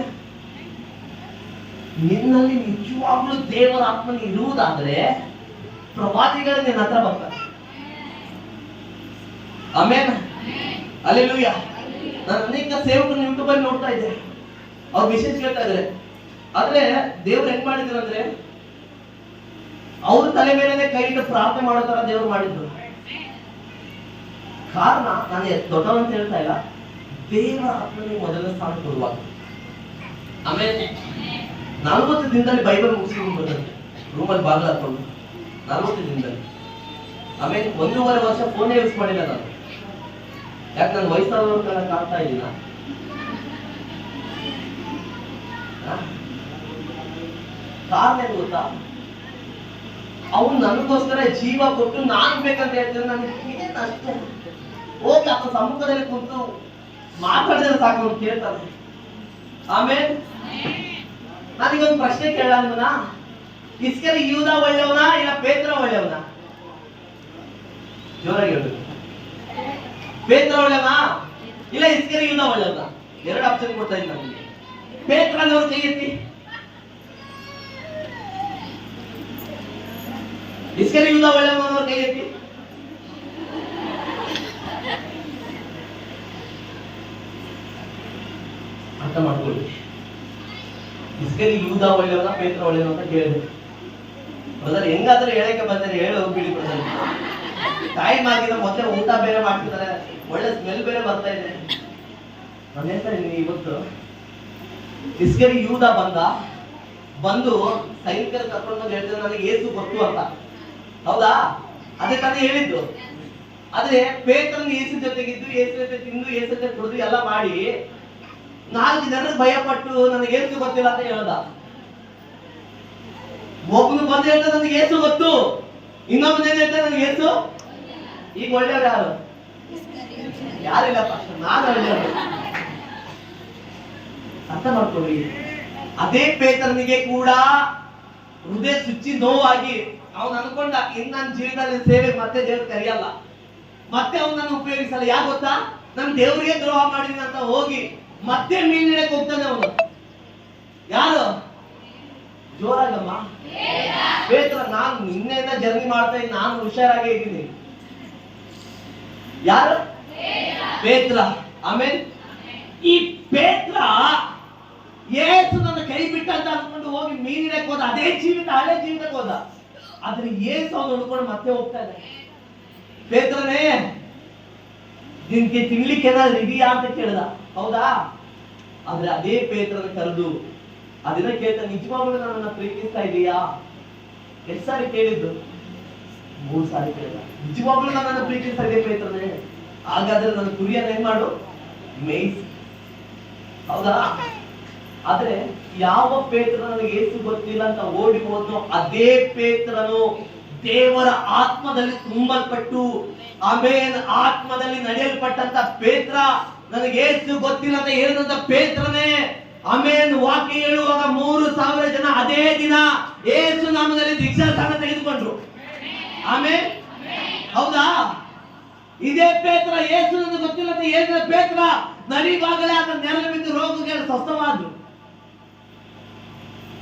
[SPEAKER 2] ನಿನ್ನಲ್ಲಿ ನಿಜವಾಗ್ಲೂ ದೇವರ ಆತ್ಮ ಇರುವುದಾದ್ರೆ ಪ್ರವಾದಿಗಳು ನಿನ್ನ ಹತ್ರ ಬರ್ತಾರೆ. ಆಮೇಲೆ ಅಲ್ಲೆಲೂಯ. ನಾನು ಅನೇಕ ಸೇವಕರು ಯೂಟ್ಯೂಬ್ ಅಲ್ಲಿ ನೋಡ್ತಾ ಇದ್ದೆ, ಅವ್ರು ಮೆಸೇಜ್ ಕೇಳ್ತಾ ಇದ್ದಾರೆ. ಆದ್ರೆ ದೇವ್ರು ಹೆಂಗ್ ಮಾಡಿದ್ರು ಅಂದ್ರೆ, ಅವ್ರ ತಲೆ ಮೇಲೆ ಕೈ ಇಟ್ಟು ಪ್ರಾರ್ಥನೆ ಮಾಡೋ ತರ ದೇವ್ರು ಮಾಡಿದ್ರು. ಕಾರಣ ನಾನು ದೊಡ್ಡವಂತ ಹೇಳ್ತಾ ಇಲ್ಲ, ದೇವರ ಆತ್ಮನಿಗೆ ಮೊದಲನೇ ಸ್ಥಾನ ಕೊಡುವಾಗ. ಆಮೇಲೆ 40 ದಿನದಲ್ಲಿ ಬೈಬಲ್ ಮುಗಿಸ್ಕೊಂಡು ಬರ್ತದೆ, ರೂಮಲ್ಲಿ ಬಾಗಿಲು ಹಾಕೊಂಡು 40 ದಿನದಲ್ಲಿ. ಆಮೇಲೆ 1.5 ವರ್ಷ ಫೋನೇ ಯೂಸ್ ಮಾಡಿಲ್ಲ ನಾನು. ಯಾಕೆ ನಾನು ವಯಸ್ಸಾದವ್ರ ಕಾಲಕ್ಕೆ ಆಗ್ತಾ ಇದ್ದೀನ? ಕಾರಣ ಏನು ಗೊತ್ತಾ? ಅವ್ನು ನನಗೋಸ್ಕರ ಜೀವ ಕೊಟ್ಟು ನಾನು ಬೇಕಂತ ಹೇಳ್ತೀನಿ. ನನಗೆ ಅಷ್ಟೇ ಹೋಗಿ ಆತ ಸಮ್ಮುಖದಲ್ಲಿ ಕುಂತು ಮಾತಾಡಿದ್ರೆ ಸಾಕು, ಅವ್ನು ಕೇಳ್ತಾರೆ. ಆಮೇಲೆ ನಾನೀಗೊಂದು ಪ್ರಶ್ನೆ ಕೇಳೋಣ, ಇಸ್ಕರಿ ಯೂದ ಒಳ್ಳೆಯವನ ಇಲ್ಲ ಪೇತ್ರ ಒಳ್ಳೆಯವನ? ಜೋರಾಗಿ ಹೇಳ್ಬೇಕು. ಪೇತ್ರ ಒಳ್ಳೆಯವನ ಇಲ್ಲ ಇಸ್ಕರಿ ಯೂದ ಒಳ್ಳೆಯವನ? 2 ಆಪ್ಷನ್ ಕೊಡ್ತಾ ಇದ್ದೀನಿ ನನಗೆ. ಪೇತ್ರ ಅನ್ನೋರು ಕೈ ಎತ್ತಿ. ಇಸ್ಕರಿ ಯೂದ ಒಳ್ಳೆಯವನ ಅನ್ನೋರು ಕೈ ಎತ್ತಿ. ಅರ್ಥ ಮಾಡ್ಕೊಳ್ಳಿ. ಇಸ್ಕರಿ ಯೂದ ಒಳ್ಳೆಯವನ ಪೇತ್ರ ಒಳ್ಳೆಯವನ ಅಂತ ಕೇಳಿದೆ. ಬ್ರದರ್ ಹೆಂಗಾದ್ರೂ ಹೇಳಕ್ಕೆ ಬಂದರೆ ಹೇಳಿ ಹೋಗ್ಬಿಡಿ ಬ್ರದರ್. ಟೈಮ್ ಆಗಿದೆ, ಮೊದಲೇ ಊಟ ಬೇರೆ ಮಾಡ್ತಿದ್ದಾರೆ, ಒಳ್ಳೆ ಸ್ಮೆಲ್ ಬೇರೆ ಬರ್ತಾ ಇದೆ. ನಾನು ಹೇಳ್ತಾ ಇದ್ದೀನಿ, ಇವತ್ತು ಇಸ್ಕರಿ ಯೂದ ಬಂದು ಸೈನಿಕರು ಕರ್ಕೊಂಡು ಬಂದು ಹೇಳ್ತಾರೆ ನನಗೆ ಏಸು ಗೊತ್ತು ಅಂತ. ಹೌದಾ? ಅದೇ ತಾನೇ ಹೇಳಿದ್ದು. ಆದ್ರೆ ಪೇತ್ರನ ಏಸು ಜೊತೆಗಿದ್ದು, ಏಸು ಜೊತೆ ತಿಂದು, ಏಸು ಜೊತೆ ಕುಡಿದು ಎಲ್ಲ ಮಾಡಿ 4 ಜನರಿಗೆ ಭಯಪಟ್ಟು ನನಗೆ ಏಸು ಗೊತ್ತಿಲ್ಲ ಅಂತ ಹೇಳ್ದ. ಒಬ್ಬನು ಬಂದು ಹೇಳ್ತಾರೆ ನನಗೆ ಏಸು ಗೊತ್ತು, ಇನ್ನೊಬ್ಬನ ಏನ್ ಹೇಳ್ತಾರೆ ನನಗೆ ಏಸು. ಈಗ ಒಳ್ಳೆಯವ್ರು ಯಾರು? ಯಾರಿಲ್ಲಪ್ಪ, ನಾನು ಒಳ್ಳೆಯವರು. ಅರ್ಥ ಮಾಡ್ಕೊಳ್ಳಿ. ಅದೇ ಪೇತ್ರನಿಗೆ ಕೂಡ ಹೃದಯ ಚುಚ್ಚಿ ನೋವಾಗಿ ಅವನು ಅನ್ಕೊಂಡ, ಇನ್ನು ನನ್ನ ಜೀವಿತದಲ್ಲಿ ಸೇವೆ ಮತ್ತೆ ದೇವ್ರು ಕರೆಯಲ್ಲ, ಮತ್ತೆ ಅವನನ್ನು ಉಪಯೋಗಿಸಲ್ಲ. ಯಾಕೆ ಗೊತ್ತಾ? ನಾನು ದೇವರಿಗೆ ದ್ರೋಹ ಮಾಡಿದ್ದೀನಿ ಅಂತ ಹೋಗಿ ಮತ್ತೆ ಮೀನಿಡಕ್ಕೆ ಹೋಗ್ತಾನೆ ಅವನು. ಯಾರು? ಜೋರಾಗಮ್ಮ. ಪೇತ್ರ. ನಾನು ನಿನ್ನೆಯಿಂದ ಜರ್ನಿ ಮಾಡ್ತಾ ಇದ್ದೀನಿ, ನಾನು ಹುಷಾರಾಗೇ ಇದ್ದೀನಿ. ಯಾರು? ಪೇತ್ರ. ಆಮೇಲೆ ಈ ಪೇತ್ರ ಏಸು ನನ್ನ ಕೈ ಬಿಟ್ಟ ಅಂತ ಅನ್ಕೊಂಡು ಹೋಗಿ ಮೀನಿಡಕ್ಕೆ ಹೋದ. ಅದೇ ಜೀವಿತ, ಹಳೆ ಜೀವಿತಕ್ಕೆ ಹೋದ. ಆದ್ರೆ ಏಸು ಅವನು ಹುಡ್ಕೊಂಡು ಮತ್ತೆ ಹೋಗ್ತಾ ಇದೆ. ಪೇತ್ರನೇ, ನಿನ್ಗೆ ತಿನ್ಲಿಕ್ಕೆ ಏನಾದ್ರು ಇದೆಯಾ ಅಂತ ಕೇಳ್ದ. ಹೌದಾ? ಆದ್ರೆ ಅದೇ ಪೇತ್ರನ ಕರೆದು ಅದನ್ನ ಕೇಳ್ತಾ, ನಿಜವಾಗ್ಲೂ ನನ್ನನ್ನ ಪ್ರೀತಿಸ್ತಾ ಇದೀಯಾ? ಎಷ್ಟು ಸಾರಿ ಕೇಳಿದ್ದು? 3 ಸಾರಿ ಕೇಳಿದ. ನಿಜವಾಗ್ಲೂ ನನ್ನನ್ನ ಪ್ರೀತಿಸ್ತಾ ಇದೆಯಾ ಪೇತ್ರನೇ? ಹಾಗಾದ್ರೆ ನನ್ನ ಕುರಿಯನ್ನ ಏನ್ ಮಾಡು, ಮೇಯಿಸಿ. ಹೌದಾ? ಆದ್ರೆ ಯಾವ ಪೇತ್ರ ನನಗೆ ಏಸು ಗೊತ್ತಿಲ್ಲ ಅಂತ ಓಡಿ ಹೋದ್ನೋ ಅದೇ ಪೇತ್ರನು ದೇವರ ಆತ್ಮದಲ್ಲಿ ತುಂಬಲ್ಪಟ್ಟು, ಆಮೇಲೆ ಆತ್ಮದಲ್ಲಿ ನಡೆಯಲ್ಪಟ್ಟಂತ ಪೇತ್ರ, ನನಗೆ ಏಸು ಗೊತ್ತಿಲ್ಲ ಅಂತ ಹೇಳಿದಂತ ಪೇತ್ರನೇ ಆಮೇಲೆ ವಾಕ್ಯ ಹೇಳುವಾಗ 3,000 ಜನ ಅದೇ ದಿನ ಏಸು ನಾಮದಲ್ಲಿ ದೀಕ್ಷಾಸ್ನಾನ ತೆಗೆದುಕೊಂಡ್ರು. ಆಮೇಲೆ ಹೌದಾ? ಇದೇ ಪೇತ್ರ ಏಸು ನನಗೆ ಗೊತ್ತಿಲ್ಲ ಅಂತ ಹೇಳಿದ ಪೇತ್ರ ನರಿವಾಗಲೇ ಆತ ನೆರಳು ಬಿದ್ದು ರೋಗಗಳು ಸ್ವಸ್ಥವಾದ್ರು.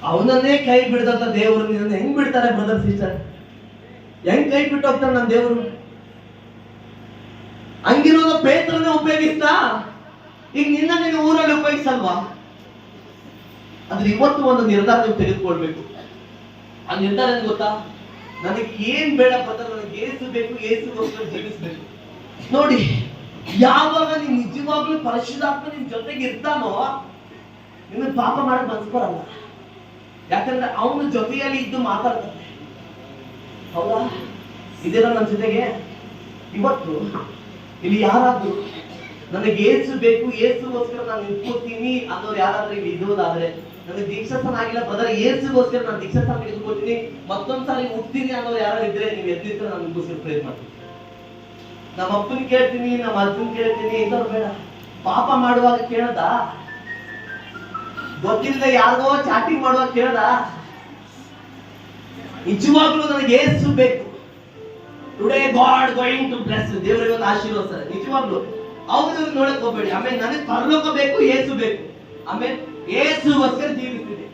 [SPEAKER 2] ಅವನನ್ನೇ ಕೈ ಬಿಡದಂತ ದೇವರು ನಿನ್ನ ಹೆಂಗ್ ಬಿಡ್ತಾರೆ ಬ್ರದರ್ ಸಿಸ್ಟರ್? ಹೆಂಗ್ ಕೈ ಬಿಟ್ಟು ಹೋಗ್ತಾನೆ ನನ್ನ ದೇವರು? ಹಂಗಿರೋದು ಪೇತ್ರನೇ ಉಪಯೋಗಿಸ್ತಾ ಈಗ ನಿನ್ನ ಊರಲ್ಲಿ ಉಪಯೋಗಿಸಲ್ವಾ? ಆದ್ರೆ ಇವತ್ತು ಒಂದು ನಿರ್ಧಾರ ನೀವು ತೆಗೆದುಕೊಳ್ಬೇಕು. ಆ ನಿರ್ಧಾರ ಏನ್ ಗೊತ್ತಾ? ನನಗೆ ಏನ್ ಬೇಡ ಬ್ರದರ್, ನನಗೆ ಏಸು ಬೇಕು, ಏಸುಗೋಸ್ಕರ ಜೀವಿಸ್ಬೇಕು. ನೋಡಿ, ಯಾವಾಗ ನೀನ್ ನಿಜವಾಗ್ಲೂ ಪರಿಶುದ್ಧಾತ್ಮ ನಿನ್ ಜೊತೆಗೆ ಇರ್ತಾನೋ ನಿಮಗೆ ಪಾಪ ಮಾಡಕ್ ಮನ್ಸು ಬರಲ್ಲ. ಯಾಕಂದ್ರೆ ಅವನ ಜೊತೆಯಲ್ಲಿ ಇದ್ದು ಮಾತಾಡ್ತಾನೆ. ಹೌದಾ? ಇದೆಲ್ಲ ನನ್ನ ಜೊತೆಗೆ ಇವತ್ತು ಇಲ್ಲಿ ಯಾರಾದ್ರೂ ನನಗೆ ಏಸು ಬೇಕು, ಏಸುಗೋಸ್ಕರ ನಾನು ನಿಂತ್ಕೊತೀನಿ ಅನ್ನೋರು ಯಾರಾದ್ರೂ ಇಲ್ಲಿ ಇರೋದಾದ್ರೆ, ನನಗೆ ದೀಕ್ಷಾಸ್ಥಾನ ಆಗಿಲ್ಲ ಬ್ರದರ್, ಏಸುಗೋಸ್ಕರ ನಾನು ದೀಕ್ಷಾಸ್ಥಾನ ತೆಗೆದುಕೊಳ್ತೀನಿ, ಮತ್ತೊಂದ್ಸಾರಿ ಹುಡ್ತೀನಿ ಅನ್ನೋರು ಯಾರು ಇದ್ರೆ ನೀವು ಎದ್ದಿದ್ರೆ ನಾನು ನಿಮಗೋಸ್ಕರ ಪ್ರೇರ್ ಮಾಡ್ತೀನಿ. ನಮ್ಮ ಅಪ್ಪನ ಕೇಳ್ತೀನಿ, ನಮ್ಮ ಅಜ್ಜನ್ ಕೇಳ್ತೀನಿ ಇಂಥವ್ರು ಬೇಡ. ಪಾಪ ಮಾಡುವಾಗ ಕೇಳ್ದ, ಗೊತ್ತಿಲ್ಲದ ಯಾರಿಗೋ ಚಾಟಿಂಗ್ ಮಾಡುವಾಗ ಕೇಳ್ದ. ನಿಜವಾಗ್ಲೂ ನನಗೆ ಏಸು ಬೇಕು. Today God going to bless, ದೇವರು ಇವತ್ತು ಆಶೀರ್ವದಿಸ್ತಾರೆ. ನಿಜವಾಗ್ಲೂ ಅವ್ರು ನೋಡಕ್ ಹೋಗ್ಬೇಡಿ. ಆಮೇಲೆ ನನಗೆ ಪರಲೋಕ ಬೇಕು, ಏಸು ಬೇಕು. ಆಮೇಲೆ ಏಸುಗೋಸ್ಕರ ಜೀವಿಸ್ತೀನಿ.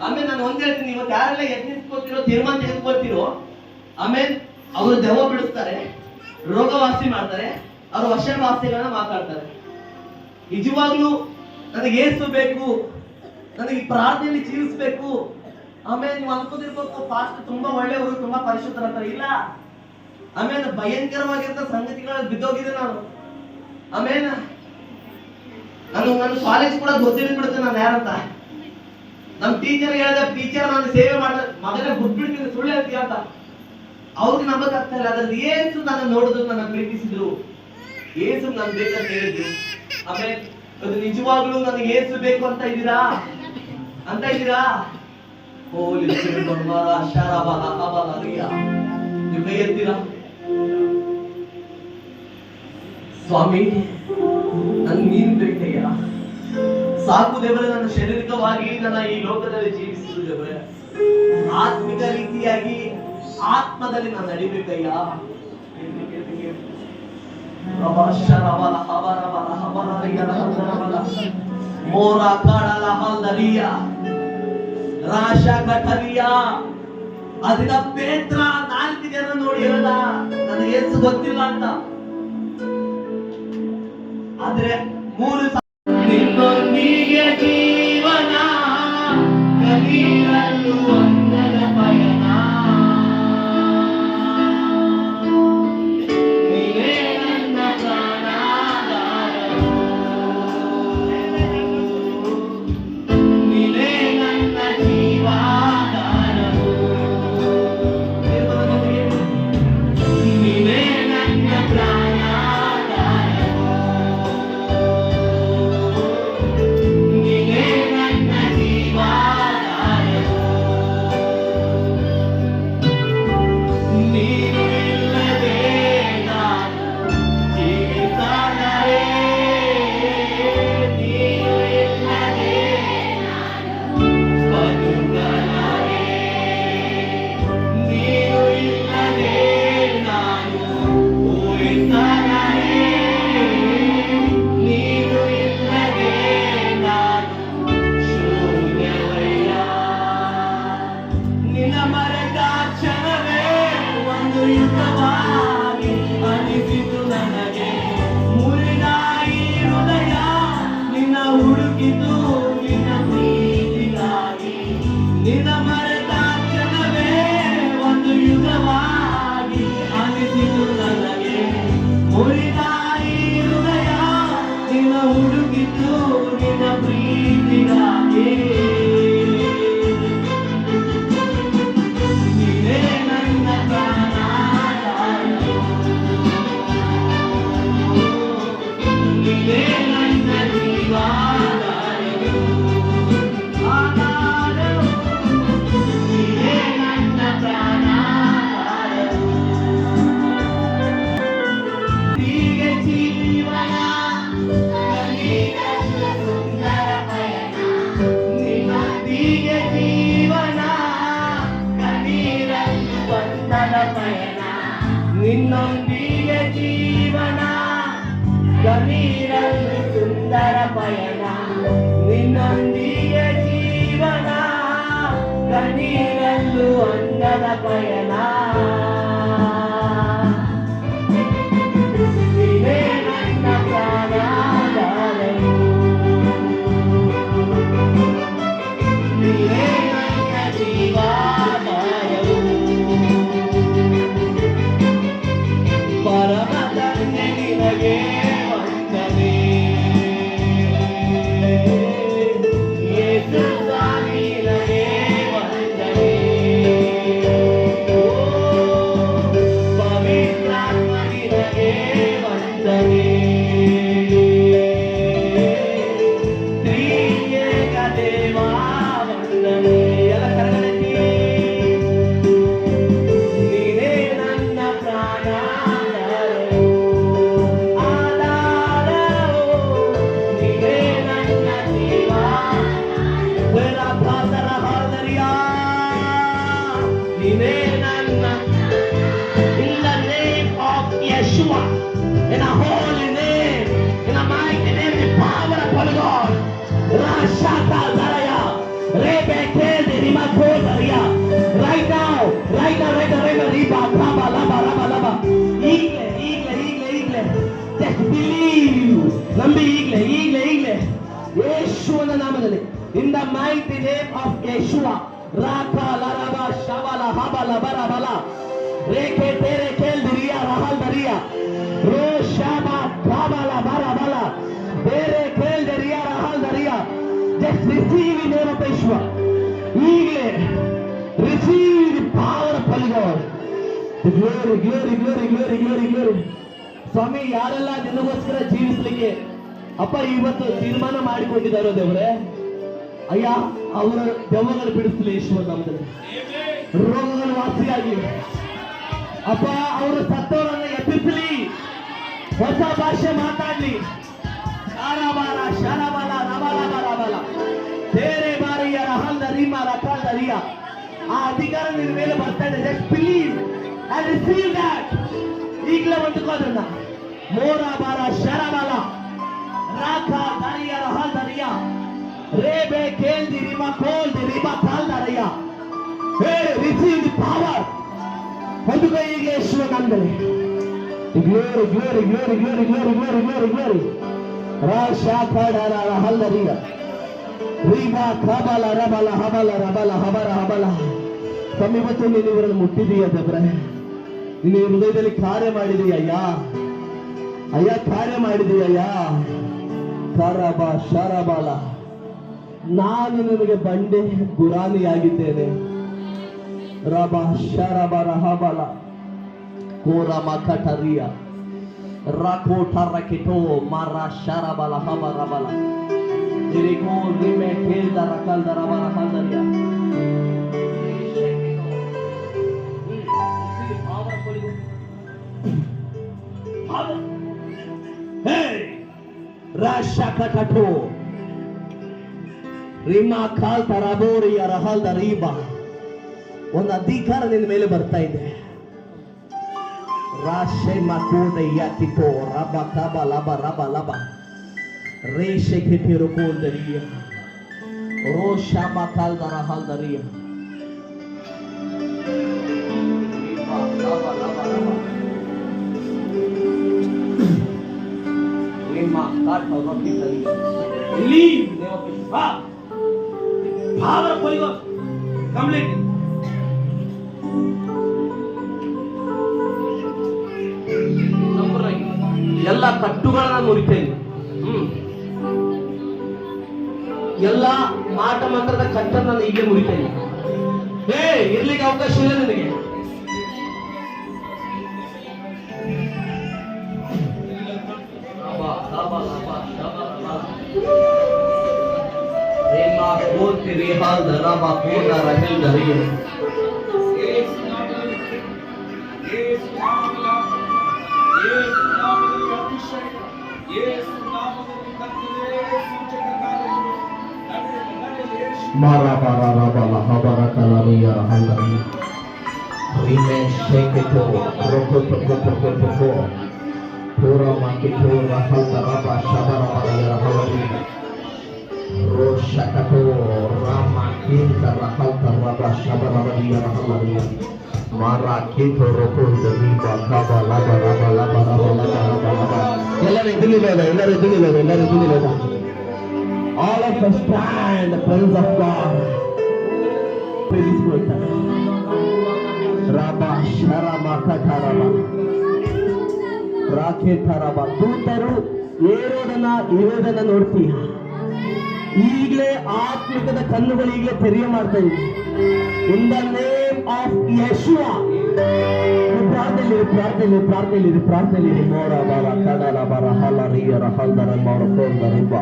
[SPEAKER 2] ಆಮೇಲೆ ನಾನು ಒಂದ್ ಹೇಳ್ತೀನಿ, ಇವತ್ತು ಯಾರೆಲ್ಲ ಯತ್ನಿಸ್ಕೊತಿರೋ, ತೀರ್ಮಾನ ತೆಗೆದುಕೊಳ್ತಿರೋ, ಆಮೇಲೆ ಅವರು ದೆವ್ವ ಬಿಡಿಸ್ತಾರೆ, ರೋಗವಾಸಿ ಮಾಡ್ತಾರೆ, ಅವರು ವಶವಾಸಿಗಳನ್ನ ಮಾತಾಡ್ತಾರೆ. ನಿಜವಾಗ್ಲೂ ನನಗೆ ಏಸು ಬೇಕು, ನನಗೆ ಪ್ರಾರ್ಥನೆಯಲ್ಲಿ ಜೀವಿಸ್ಬೇಕು. ಆಮೇಲೆ ನೀವು ಅನ್ಕೋದಿರ್ಬೇಕು, ಪಾಸ್ಟ್ ತುಂಬಾ ಒಳ್ಳೆಯವರು, ತುಂಬಾ ಪರಿಶುದ್ಧರ ಅಂತ. ಇಲ್ಲ, ಆಮೇಲೆ ಭಯಂಕರವಾಗಿರೋ ಸಂಗತಿಗಳಲ್ಲಿ ಬಿದ್ದೋಗಿದೆ ನಾನು. ಆಮೇಲೆ ನನ್ನ ಕಾಲೇಜ್ ಕೂಡ ಗೊತ್ತಿರ್ಬಿಡುತ್ತೆ ನಾನು ಯಾರಂತ. ನಮ್ ಟೀಚರ್ ಹೇಳಿದ, ಟೀಚರ್ ನಾನು ಸೇವೆ ಮಾಡಿದ ಮಗನೇ ಬಿಟ್ಬಿಡ್ತೀನಿ, ಸುಳ್ಳು ಹೇಳ್ತೀಯ ಅಂತ. ಅವ್ರಿಗೆ ನಂಬಕ್ ಆಗ್ತಾ ಇಲ್ಲ. ಅದ್ರಲ್ಲಿ ಏಸು ನನ್ನ ನೋಡಿದ್ರು, ನನ್ನ ಪ್ರೀತಿಸಿದ್ರು, ಏಸು ನನ್ ಬೇಕಂತ ಹೇಳಿದ್ರು. ಆಮೇಲೆ ಅದು ನಿಜವಾಗ್ಲೂ ನನಗೆ ಏಸು ಬೇಕು ಅಂತ ಇದ್ದೀರಾ? ಹೋಲಿ ನೀವು ಕೈ ಎತ್ತೀರಾ? ಸ್ವಾಮಿ, ನನ್ ನೀನ್ ಬೇಕಯ್ಯ. ಸಾಕು ದೇವರೇ, ನನ್ನ ಶಾರೀರಿಕವಾಗಿ ನನ್ನ ಈ ಲೋಕದಲ್ಲಿ ಜೀವಿಸಿದ್ರು ದೇವರೇ, ಆತ್ಮಿಕ ರೀತಿಯಾಗಿ ಆತ್ಮದಲ್ಲಿ ನಾನು ನಡಿಬೇಕಯ್ಯ. ಮೋರ ಕಾಡಲ ಹಲ್ದರಿಯ ರಾಶ ಕಠರಿಯ ಅದನ್ನ ಪೇತ್ರ 4 ಜನ ನೋಡಿ ಹೇಳಲ್ಲ, ನನಗೆ ಏಸು ಗೊತ್ತಿಲ್ಲ ಅಂತ. ಆದ್ರೆ 3 ನಿನ್ನೊಂದಿಗೆ ಜೀವನ, ಕಲಿಯಲು ಒಂದರ ಪಯಣ. ನೀನೇ ನನ್ನ ಪ್ರಾಣಾಧಾರವು, ನೀನೇ ನನ್ನ ಜೀವಾಧಾರವು, ನೀನೇ ನನ್ನ ಪ್ರಾಣಾಧಾರವು, ನೀನೇ ನನ್ನ ಜೀವಾಧಾರವು. ನೀನು ಇಲ್ಲದೆ ನಾನು ಜೀವಿಸಲಾರೆ, ನೀನು ಇಲ್ಲದೆ ಬದುಕಲಾರೆ, ನೀನು ಇಲ್ಲದೆ ನಾನು ಊಹಿಸಲಾರೆ, ನೀನು ಇಲ್ಲದೆ ನಾನು ಶೂನ್ಯವಯ್ಯ. ನಿನ್ನ ಮರೆತ ಕ್ಷಣವೇ ಒಂದು ಯುದ್ಧವಾಗಿ ಅನಿಸಿತು ನನಗೆ. ಮುರಿದ ಈ ಹೃದಯ ನಿನ್ನ ಹುಡುಕಿತು, ನಿನ್ನ ಪ್ರೀತಿಗಾಗಿ. ನಿನ್ನ ಮರೆತ ಕ್ಷಣವೇ ಒಂದು ಯುದ್ಧವಾಗಿ ಅನಿಸಿತು ನನಗೆ. ಮುರಿದ ಈ ಹೃದಯ ನಿನ್ನ ಹುಡುಕಿತು, ನಿನ್ನ ಪ್ರೀತಿಗಾಗಿ. ನೀನೇ ನನ್ನ ಪ್ರಾಣಾಧಾರವು, ನೀನೇ ನನ್ನ ಜೀವಾಧಾರವು, ಆಧಾರವು, ನೀನೇ ನನ್ನ ಪ್ರಾಣಾಧಾರವು. ಹೀಗೆ ಜೀವನ, ಕಲಿಯಲು ಸುಂದರ ಪಯಣ. ನಿನ್ನೊಂದಿಗೆ ಜೀವನ, ಕಲಿಯಲು ಬಂಧದ ಪಯಣ. ನಿನ್ನೊಂದಿಗೆ ಜೀವನ, ಕಲಿಯಲು ಸುಂದರ ಪಯಣ. ನಿನ್ನೊಂದಿಗೆ ಜೀವನ, ಕಲಿಯಲು ಅಂದದ ಪಯಣ. ನೀನೇ ನನ್ನ ಪ್ರಾಣಾಧಾರವು, ನೀನೇ ನನ್ನ ಜೀವಾಧಾರವು. ಪರಮ ತಂದೆ ನಿನಗೆ ವಂದನೆ, ಯೇಸು ಸ್ವಾಮಿ ನಿನಗೆ ವಂದನೆ. ಓ ಪವಿತ್ರಾತ್ಮ ನಿನಗೆ ವಂದನೆ. ತ್ರಿಯೇಕ ದೇವ ವಂದನೆ. ಎಲ್ಲ ಕರಗಳೆತ್ತಿ. ನೀನೇ ನನ್ನ ಪ್ರಾಣಾಧಾರವು, ನಂಬಿ ಈಗಲೇ ಯೇಸುವನ ನಾಮದಲ್ಲಿ, in the mighty name of ಯೇಸುವ, ರಾಕ ಲರಬ ಶಬಲ ಹಬಲ ಬರಬಲ ರೇಖೆ ತೇರೆ ಕೇಲ್ ದಿರಿಯಾ ರಹಲ್ ದರಿಯಾ ರೋ ಶಾಬ ಕಾಬಲ ಬರಬಲ ಬೇರೆ ಕೇಲ್ ದರಿಯಾ ರಹಲ್ ದರಿಯಾ. Just receive in name of ಯೇಸುವ. ಈಗಲೇ receive the power of holy god. Glory. ಸ್ವಾಮಿ, ಯಾರೆಲ್ಲ ನಿನಗೋಸ್ಕರ ಜೀವಿಸ್ಲಿಕ್ಕೆ ಅಪ್ಪ ಇವತ್ತು ತೀರ್ಮಾನ ಮಾಡಿಕೊಂಡಿದ್ದಾರೋ ದೇವರೇ, ಅಯ್ಯ ಅವರ ದೆವ್ವಗಳು ಬಿಡಿಸಲಿ ಯೇಸುವಿನ ನಾಮದಲ್ಲಿ. ರೋಗಗಳು ವಾಸಿಯಾಗಲಿ ಅಪ್ಪ. ಅವರು ಸತ್ತವರನ್ನು ಎಬ್ಬಿಸಲಿ, ಹೊಸ ಭಾಷೆ ಮಾತಾಡ್ಲಿ. ಶಾರಬಾಲ ಶರಬಲ ರಬಲ ಬರಬಲ ಬೇರೆ ಬಾರಿಯ ರಹಲ್ ದರಿಮ ರಕಾಲ್ ದರಿಯ. ಆ ಅಧಿಕಾರ ನಿನ್ನ ಮೇಲೆ ಬರ್ತಾ ಇದೆ. Just believe and receive that. ಈಗಲೇ ಹೊಂದ್ಕೋದ್ರನ್ನ ಮೋರ ಬಾರ ಶರಬಲ ರಾಖ ದರಿಯ ರಹಲ್ ದರಿಯ ರೇಬೆ ಕೇಲ್ ದಿ ರಿಮ ಕೋಲ್ ದಿ ರಿಮ ಕಾಲ್ ದರಿಯ. Hey receive the power. ಹೊಂದ್ಕೋ ಈಗಲೇ ಯೇಸುವಿನ ನಾಮದಲ್ಲಿ. ಗ್ಲೋರಿ. ರಾಶಾ ಕಡರ ರಹಲ್ ದರಿಯ ರೀಬಾ ಕಬಲ ರಬಲ ಹಬಲ ರಬಲ ಹಬರ ಹಬಲ. ಸಮೀಪತ್ತು ನೀನು ಇವರನ್ನು ಮುಟ್ಟಿದೀಯ ದೇವರೇ, ನೀನು ಹೃದಯದಲ್ಲಿ ಕಾರ್ಯ ಮಾಡಿದೀಯ ಅಯ್ಯ ಕಾರ್ಯ ಮಾಡಿದೀಯ. ಕರಬ ಶರಬಲ, ನಾನು ನಿನಗೆ ಬಂಡೆ ಗುರಾನಿಯಾಗಿದ್ದೇನೆ. ರಬ ಶರಬರ ಹಬಲ ಕೋರಮ ಕಟರಿಯ ರಾಕೋಟ ರಕಿಟೋ ಮರ ಶರಬಲ ಹಬರಬಲ ಇರಿಗೋ ನಿಮೆ ಕೇಳ್ದ ರಕಲ್ದ ರಬಲ ಹಲ್ದರಿಯ. ರಾಶಕಟೋ ರಿಮಾ ಕಾಲ್ ತರಬೋರಿಯ ರಹಲ್ದ ರೀಬಾ. ಒಂದು ಅಧಿಕಾರ ನಿನ್ನ ಮೇಲೆ ಬರ್ತಾ ಇದೆ. ರಾಶೆ ಮಕೋದ ಯಾಕಿಟೋ ರಬ ಕಬ ಲಬ ರಬ ಲಬ ರೇಷೆ ಕಿಟಿರು ಕೋಲ್ದರಿಯ ರೋಷ ಮಕಾಲ್ ದರ ಹಲ್ದರಿಯ ರಿಮಾ ಕಾಟ್ ರೊಟ್ಟಿ ತರಿಯ. Leave name of Jesus. Power of Holy Ghost. Complete. ಎಲ್ಲ ಕಟ್ಟುಗಳನ್ನ ಮುರಿತೇನೆ. ಎಲ್ಲ ಮಾಟ ಮಂತ್ರದ ಕಟ್ಟನ್ನು ನಾನು ಈಗಲೇ ಮುರಿತೇನೆ. ಇರ್ಲಿಕ್ಕೆ ಅವಕಾಶ ಇಲ್ಲ ನನಗೆ. Mara bara rabala habara kalariya handari rime sheketo roko pura makito rahalta raba shabara bara habari roshakato rama kinta rahalta raba shabara bara habari mara kito roko riba kaba laba ಎಲ್ಲರೂ ಎದುರಿಲ್ಲ. All of us stand the presence of God. Praise God. Rabba Sharama Kataraba Raketaraba. ದೂತರು ಇರೋದನ್ನ ನೋಡ್ತೀಯ. ಈಗಲೇ ಆತ್ಮಿಕದ ಕಣ್ಣುಗಳು ಈಗಲೇ ತೆರೆಯ ಮಾಡ್ತಾ ಇದೆ. In the name of Yeshua. ಪ್ರಾರ್ಥನೆ ಮೋರ ಬರ ಕಡಲ ಬರ ಹಲರಿಯ ಹಲ್ದರ ಮೋರ ಕೋಲ್ದರಿಬ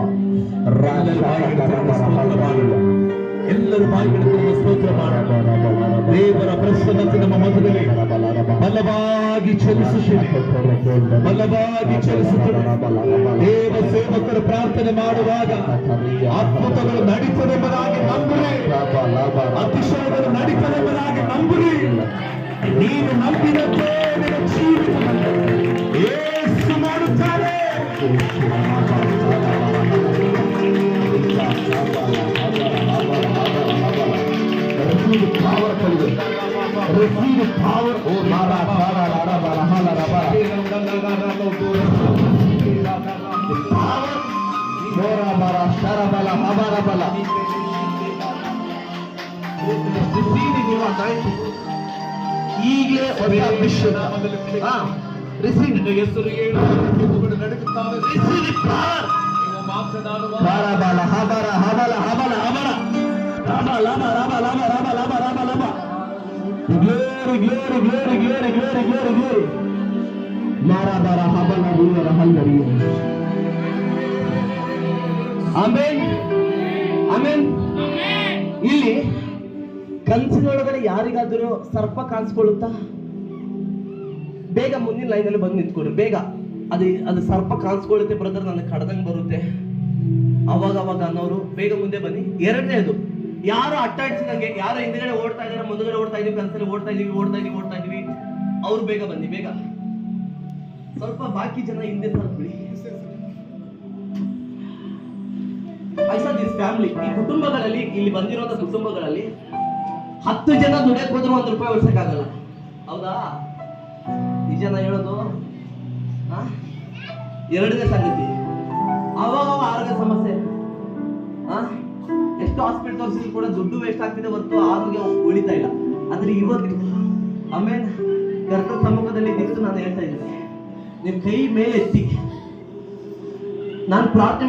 [SPEAKER 2] ಎಲ್ಲರೂ ಬಾಯಿಗಳನ್ನು ಸ್ತೋತ್ರ ಮಾಡೋಣ. ದೇವರ ಪ್ರಸನ್ನತೆ ನಮ್ಮ ಮಧ್ಯದಲ್ಲಿ ಬಲವಾಗಿ ಚಲಿಸುತ್ತಿದೆ. ದೇವ ಸೇವಕರು ಪ್ರಾರ್ಥನೆ ಮಾಡುವಾಗ ಅದ್ಭುತಗಳು ನಡೀತದೆಂಬುದಾಗಿ ನಂಬುರಿ, ಅತಿಶಯಗಳು ನಡೀತದೆಂಬುದಾಗಿ ನಂಬುರಿ. ನೀನು ನಂಬಿದಂತೆ ನಿನ್ನ ಜೀವಿತವನ್ನು ಯೇಸು ಮಾಡುತ್ತಾರೆ. Receive power from God. Receive power. Oh, Mara, Mara, Mara, Mara, Mara, Mara. The power ಶರಬಲ ಹಬರಬಲ. Receiving your anointing. ಈಗಲೇ ಹೊಸ ಅಭಿಷೇಕ. Receive.
[SPEAKER 1] ಹೆಸರು ಹೇಳು ನಡುಗುತ್ತಾವೆ.
[SPEAKER 2] Receive the power.
[SPEAKER 1] ನೀವು ಮಾತನಾಡುವ
[SPEAKER 2] ಶರಬಲ ಹಬರ ಹಬಲ ಹಬಲ ಹಬಲ. ರಬ ಲಬ ರಬ ಲಬ ರಬ ಲಬ ರಬ ಲಬ. Glory, glory, glory, glory, glory, glory, glory. ಮಾರಬರ ಹಬಲ ರೂವರ ಹಲ್ಲರಿ. Amen amen. ಇಲ್ಲಿ ಕನಸಿನೊಳಗಡೆ ಯಾರಿಗಾದರೂ ಸರ್ಪ ಕಾಣಿಸ್ಕೊಳ್ಳುತ್ತಾ? ಬೇಗ ಮುಂದಿನ ಲೈನಲ್ಲಿ ಬಂದು ನಿಂತ್ಕೊಡ್ರಿ ಬೇಗ. ಅದು ಸರ್ಪ ಕಾಣಿಸ್ಕೊಳ್ಳುತ್ತೆ ಬ್ರದರ್, ನನಗೆ ಕಡ್ದಂಗೆ ಬರುತ್ತೆ ಅವಾಗ ಅನ್ನೋರು ಬೇಗ ಮುಂದೆ ಬನ್ನಿ. ಎರಡನೇದು, ಯಾರು ಅಟ್ಟಾಡ್ಸಿದಂಗೆ, ಯಾರು ಹಿಂದ್ಗಡೆ ಓಡ್ತಾ ಇದಾರೆ, ಮುಂದ್ಗಡೆ ಓಡ್ತಾ ಇದೀವಿ, ಕನಸಲ್ಲಿ ಓಡ್ತಾ ಇದೀವಿ ಅವ್ರು ಬೇಗ ಬನ್ನಿ ಬೇಗ. ಸ್ವಲ್ಪ ಬಾಕಿ ಜನ ಹಿಂದೆ ಬಿಡಿ. ಐಸಾ ದಿಸ್ ಫ್ಯಾಮಿಲಿ, ಈ ಕುಟುಂಬಗಳಲ್ಲಿ, ಇಲ್ಲಿ ಬಂದಿರುವಂತ ಕುಟುಂಬಗಳಲ್ಲಿ 10 ಜನ ದುಡಿಯಕ್ ಹೋದ್ರು ₹1 ಉಳ್ಸಕ್ಕಾಗಲ್ಲ. ಹೌದಾ? ನಿಜನ ಹೇಳೋದು? ಎರಡನೇ ಸಂಗತಿ, ಅವಾಗ ಆರೋಗ್ಯ ಸಮಸ್ಯೆ. ಎಷ್ಟು ಹಾಸ್ಪಿಟಲ್ ತೋರಿಸಿದ್ರು ಕೂಡ ದುಡ್ಡು ವೇಸ್ಟ್ ಆಗ್ತಿದೆ ಹೊರತು ಆರೋಗ್ಯ ಉಳಿತಾ ಇಲ್ಲ. ಆದ್ರೆ ಇವತ್ತು ಆಮೇಲೆ ಕರ್ತನ ಸಮ್ಮುಖದಲ್ಲಿ ನಿಂತು ನಾನು ಹೇಳ್ತಾ ಇದ್ದೀನಿ, ನಿಮ್ ಕೈ ಮೇಲೆ ಎತ್ತಿ ನಾನು ಪ್ರಾರ್ಥನೆ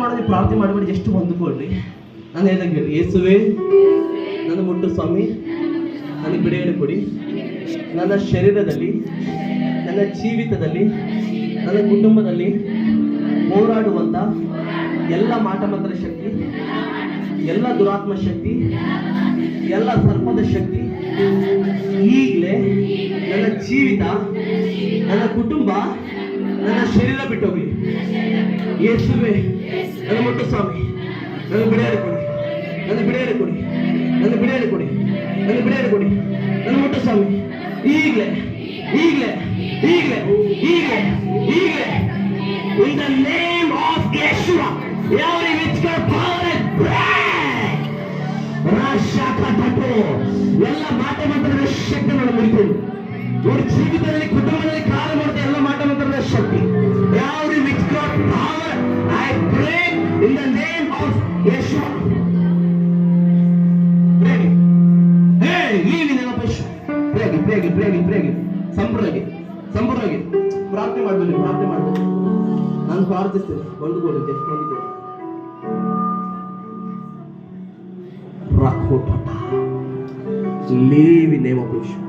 [SPEAKER 2] ಮಾಡಬೇಡಿ, ಎಷ್ಟು ಹೊಂದಿಕೊಳ್ರಿ. ನಾನು ಹೇಳ್ದಂಗೆ ಹೇಳಿ, ಯೇಸುವೆ ನನ್ನ ಮುಟ್ಟು ಸ್ವಾಮಿ, ನನಗೆ ಬಿಡುಗಡೆ ಕೊಡಿ. ನನ್ನ ಶರೀರದಲ್ಲಿ, ನನ್ನ ಜೀವಿತದಲ್ಲಿ, ನನ್ನ ಕುಟುಂಬದಲ್ಲಿ ಹೋರಾಡುವಂತ ಎಲ್ಲ ಮಾಟಮಂತ್ರ ಶಕ್ತಿ, ಎಲ್ಲ ದುರಾತ್ಮ ಶಕ್ತಿ, ಎಲ್ಲ ಸರ್ಪದ ಶಕ್ತಿ ಈಗಲೇ ನನ್ನ ಜೀವಿತ, ನನ್ನ ಕುಟುಂಬ, ನನ್ನ ಶರೀರ ಬಿಟ್ಟೋಗ್ಲಿ. ಯೇಸುವೆ ನನ್ನ ಮುಟ್ಟು ಸ್ವಾಮಿ, ನನಗೆ ಬಿಡುಗಡೆ ಕೊಡಿ, ನನಗೆ ಬಿಡುಗಡೆ ಕೊಡಿ, ನನಗೆ ಬಿಡುಗಡೆ ಕೊಡಿ, ನನಗೆ ಬಿಡುಗಡೆ ಕೊಡಿ. ನನ್ನ ಮುಟ್ಟು ಸ್ವಾಮಿ, ಈಗಲೇ ಈಗಲೇ ಈಗಲೇ ಈಗಲೇ ಈಗಲೇ in the name of Yeshua, every witchcraft power is break. ರಾಶಾಕಟೋ ಎಲ್ಲ ಮಾಟಮಂತ್ರದ ಶಕ್ತಿಗಳನ್ನು ಮುರಿಕೊಂಡು ಇವ್ರ ಜೀವಿತದಲ್ಲಿ, ಕುಟುಂಬದಲ್ಲಿ ಕಾರ್ಯ ಮಾಡುತ್ತೆ ಎಲ್ಲ ಮಾಟಮಂತ್ರದ ಶಕ್ತಿ. every witchcraft power I break in the name of Yeshua. Pray. Hey, leave in the name. Pray. ಸಂಪೂರ್ಣವಾಗಿ ಪ್ರಾರ್ಥನೆ ಮಾಡಬೇಕು. ನಾನು ಪ್ರಾರ್ಥಿಸ್ತೇನೆ, ಬಂದುಕೊಳ್ಳಿ, ಎಷ್ಟು ಬಂದುಕೊಳ್ಳಿ. Leave in the name of Yeshua.